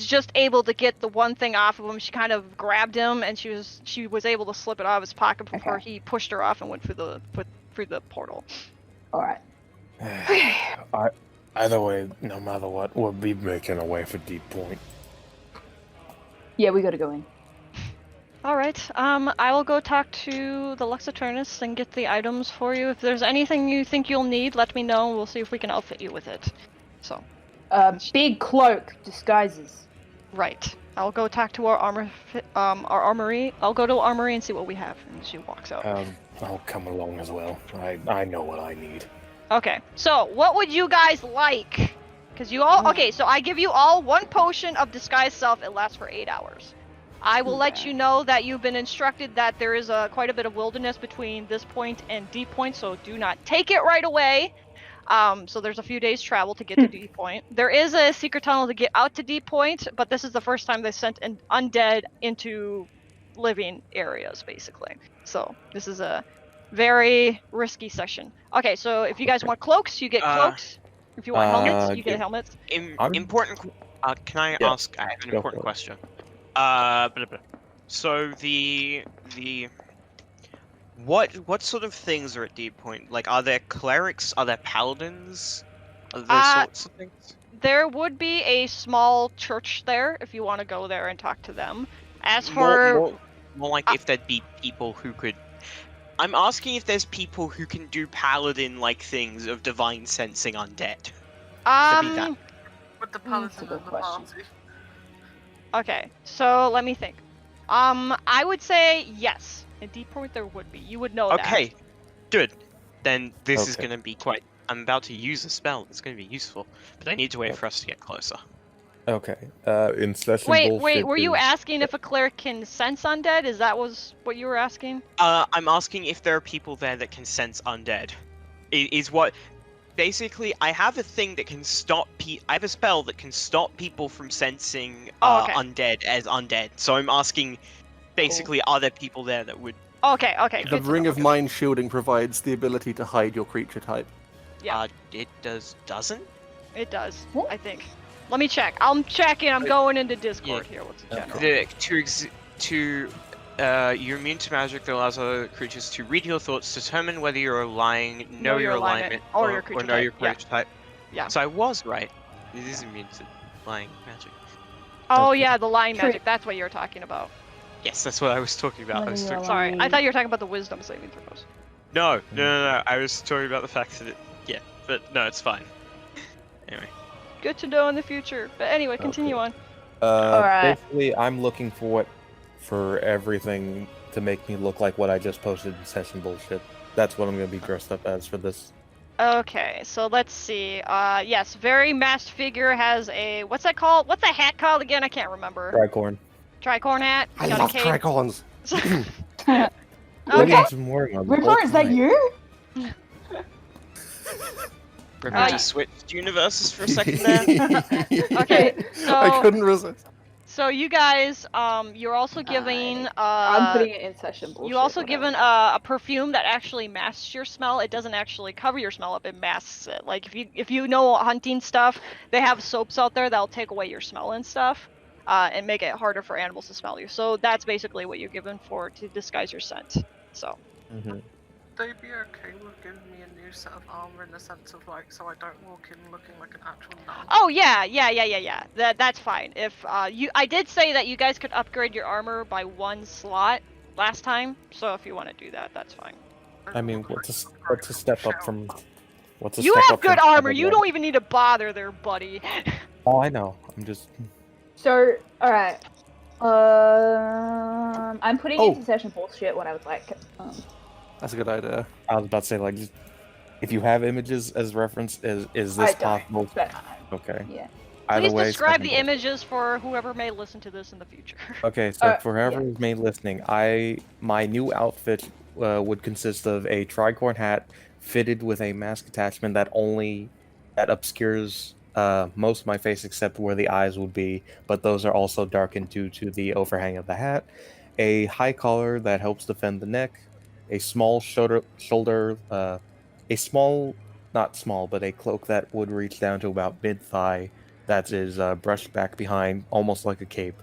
just able to get the one thing off of him. She kind of grabbed him, and she was able to slip it out of his pocket before he pushed her off and went through the portal. All right. Either way, no matter what, we'll be making our way for Deep Point. Yeah, we gotta go in. All right. I will go talk to the Lux Eternus and get the items for you. If there's anything you think you'll need, let me know. We'll see if we can outfit you with it. So. Big cloak disguises. Right. I'll go talk to our armory. I'll go to armory and see what we have. And she walks out. I'll come along as well. I know what I need. Okay. So, what would you guys like? Because you all... Okay, so I give you all one potion of disguise self. It lasts for 8 hours. I will let you know that you've been instructed that there is quite a bit of wilderness between this point and Deep Point, so do not take it right away. So there's a few days travel to get to Deep Point. There is a secret tunnel to get out to Deep Point, but this is the first time they sent an undead into living areas, basically. So this is a very risky section. Okay, so if you guys want cloaks, you get cloaks. If you want helmets, you get helmets. Important. Can I ask? I have an important question. So the what sort of things are at Deep Point? Like, are there clerics? Are there paladins? Are there sorts of things? There would be a small church there if you want to go there and talk to them. As for more like if there'd be people who could. I'm asking if there's people who can do paladin-like things of divine sensing undead. With the paladin and the party. Okay, so let me think. I would say yes. In Deep Point there would be. You would know that. Okay, good. Then this is gonna be quite... I'm about to use a spell that's gonna be useful, but I need to wait for us to get closer. Okay. In session Wait, were you asking if a cleric can sense undead? Is that what you were asking? I'm asking if there are people there that can sense undead. Is what... Basically, I have a thing that can stop I have a spell that can stop people from sensing undead as undead. So I'm asking, basically, are there people there that would... Okay. The Ring of Mind Shielding provides the ability to hide your creature type. Yeah. It doesn't? It does, I think. Let me check. I'm checking. I'm going into Discord here. What's the general? You're immune to magic that allows other creatures to read your thoughts, determine whether you're lying, know your alignment, or your creature type. Yeah. So I was right. It is immune to lying magic. Oh yeah, the lying magic. That's what you're talking about. Yes, that's what I was talking about. Sorry, I thought you were talking about the wisdom saving throws. No. I was talking about the fact that but no, it's fine. Anyway. Good to know in the future. But anyway, continue on. Basically, I'm looking for everything to make me look like what I just posted in session bullshit. That's what I'm going to be dressed up as for this. Okay, so let's see. Yes, very masked figure has a... What's that called? What's that hat called again? I can't remember. Tricorn. Tricorn hat? I love tricorns! Okay. Ripper, is that you? Ripper just switched universes for a second there. Okay, so... I couldn't resist. So you guys, you're also giving... I'm putting it in session bullshit. You also given a perfume that actually masks your smell. It doesn't actually cover your smell up, it masks it. Like, if you know hunting stuff, they have soaps out there that'll take away your smell and stuff, and make it harder for animals to smell you. So that's basically what you're given to disguise your scent. So. they be okay with giving me a new set of armor in the sense of like, so I don't walk in looking like an actual nun? Oh yeah. That's fine. If I did say that you guys could upgrade your armor by 1 slot last time, so if you want to do that, that's fine. I mean, what's a step up from? What's a You step have up from good armor. level You one? don't even need to bother there, buddy. Oh, I know. I'm just. So, alright. I'm putting Oh. into session bullshit what I was like. That's a good idea. I was about to say, like, just, if you have images as reference, is this I don't, possible? but, Okay. yeah. Either Please way, describe second the goal. images for whoever may listen to this in the future. Okay, so for yeah. whoever may listening, my new outfit would consist of a tricorn hat fitted with a mask attachment that obscures most of my face except where the eyes would be, but those are also darkened due to the overhang of the hat. A high collar that helps defend the neck. A small not small, but a cloak that would reach down to about mid-thigh. That is brushed back behind, almost like a cape.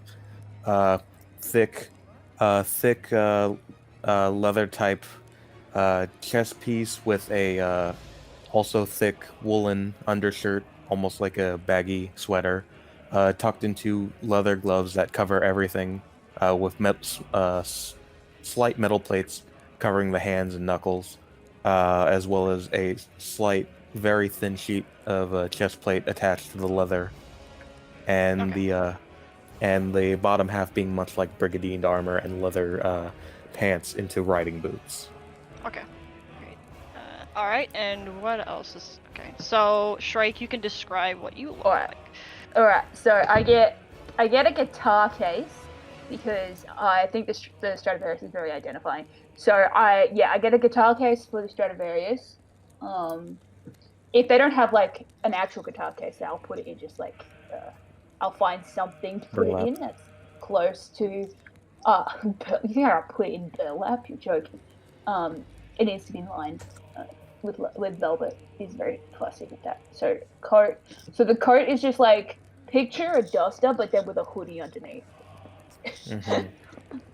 Thick leather type chest piece with a also thick woolen undershirt, almost like a baggy sweater, tucked into leather gloves that cover everything, with slight metal plates covering the hands and knuckles, as well as a slight, very thin sheet of chest plate attached to the leather, and the bottom half being much like brigadine armor and leather pants into riding boots. Okay. Great. Alright, and what else is... Okay, so, Shrike, you can describe what you look like. Alright, so I get a guitar case because I think the Stradivarius is very identifying. So I get a guitar case for the Stradivarius. If they don't have like an actual guitar case, I'll put it in just like I'll find something to put it in that's close to. You think I'll put it in burlap? You're joking. It needs to be lined with velvet. It's very classic with that. So coat. So the coat is just like picture a duster, but then with a hoodie underneath. Mm-hmm.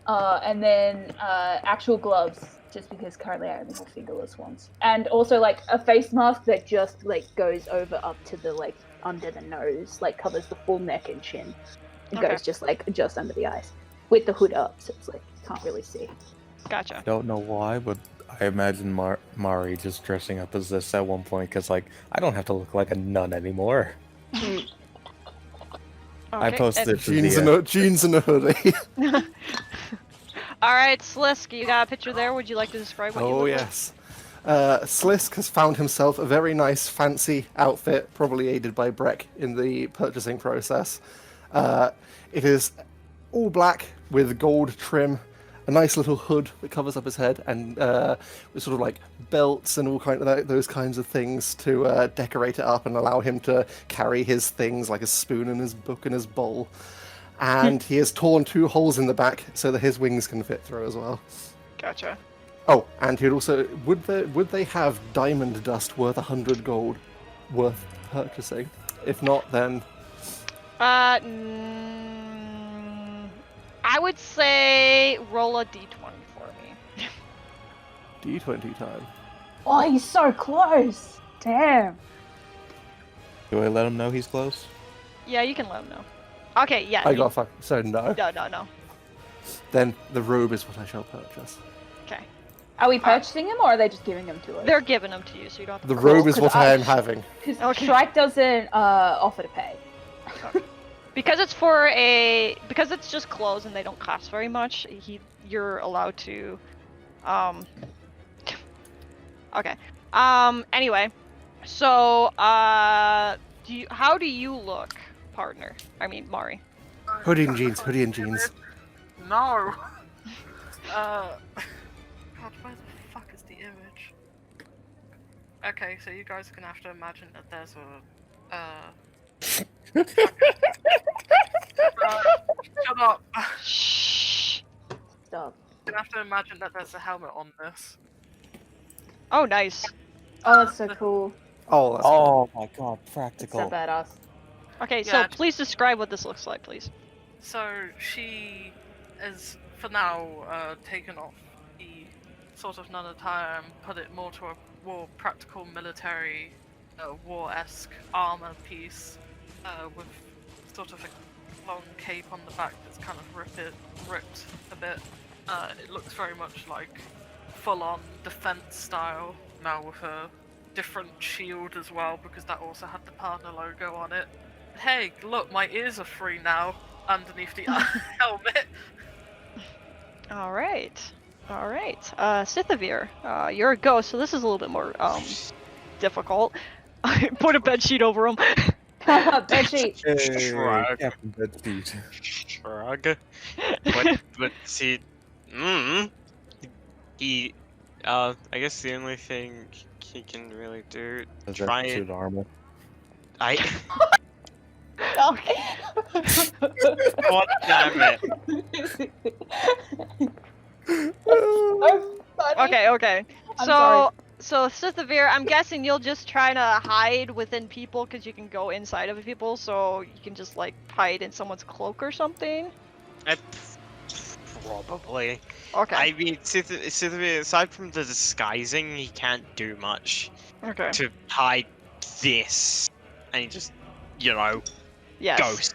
And then actual gloves, just because currently I only have fingerless ones, and also like a face mask that just like goes over up to the like under the nose, like covers the full neck and chin. It goes just under the eyes with the hood up, so it's like you can't really see. Gotcha. Don't know why, but I imagine Mari just dressing up as this at one point, because like I don't have to look like a nun anymore. I posted it to Jeans and a hoodie. Alright, Slisk, you got a picture there? Would you like to describe what you look Yes. Slisk has found himself a very nice, fancy outfit, probably aided by Breck in the purchasing process. It is all black with gold trim, a nice little hood that covers up his head, and with sort of like belts and all those kinds of things to decorate it up and allow him to carry his things like a spoon and his book and his bowl. And he has torn 2 holes in the back so that his wings can fit through as well. Gotcha. Oh, and he'd also would they have diamond dust worth 100 gold worth purchasing? If not, then I would say roll a d20 for me. D20 time. Oh, he's so close! Damn. Do I let him know he's close? Yeah, you can let him know. Okay, yeah. I got fuck. So no. No. Then the robe is what I shall purchase. Okay. Are we purchasing him, or are they just giving them to us? They're giving them to you, so you don't have to... The robe is what I am having. Because Shrike doesn't offer to pay. Because it's because it's just clothes and they don't cost very much, you're allowed to, okay. Anyway, so, how do you look, partner? I mean, Mari. Hoodie and jeans. No! God, where the fuck is the image? Okay, so you guys are gonna have to imagine that there's shut up! Shh. Stop. You're gonna have to imagine that there's a helmet on this. Oh, nice. Oh, that's so cool. Oh, that's Oh my god, It's practical. so badass. Okay, Yeah. so please describe what this looks like, please. So she is, for now, taken off the sort of none attire and put it more to a more practical military, war-esque armor piece, with sort of a long cape on the back that's kind of ripped a bit. It looks very much like full-on defense style, now with a different shield as well, because that also had the partner logo on it. Hey, look, my ears are free now underneath the helmet. All right. Sythivir, you're a ghost, so this is a little bit more difficult. Put a bed sheet over him. Bedsheet. Hey, Shrug. Captain Bedsheet. Shrug. But see, he, I guess the only thing he can really do, Is try that and suit armor? God damn it. So funny. Okay. I'm sorry. So Sythivir, I'm guessing you'll just try to hide within people because you can go inside of people, so you can just like hide in someone's cloak or something. Probably. Okay. I mean, Sythivir, aside from the disguising, he can't do much Okay. to hide this. And he just, Yes.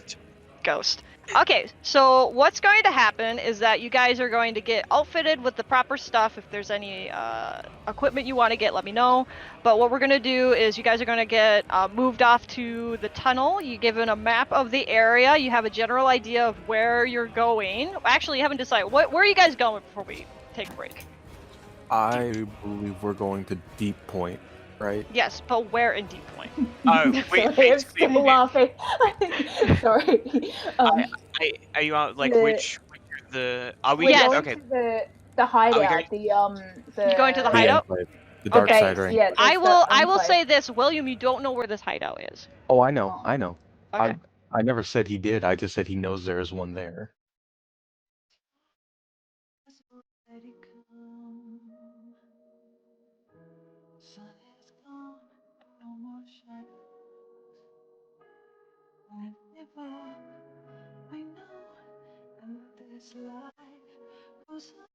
ghost. Okay, so what's going to happen is that you guys are going to get outfitted with the proper stuff. If there's any equipment you want to get, let me know. But what we're going to do is you guys are going to get moved off to the tunnel. You're given a map of the area. You have a general idea of where you're going. Actually, you haven't decided. Where are you guys going before we take a break? I believe we're going to Deep Point, right? Yes, but where in Deep Point? Oh, Sorry, I'm basically, still laughing. Sorry. Are you out, like, The- which are we We're Yes. going okay, to the hideout. going- The You going to the The hideout? Enclave. The Okay, Darksider. yeah, I that's will. the I will enclave. say this, William. You don't know where this hideout is. Oh, I know. Okay. I never said he did. I just said he knows there is one there. I know, and this life goes on.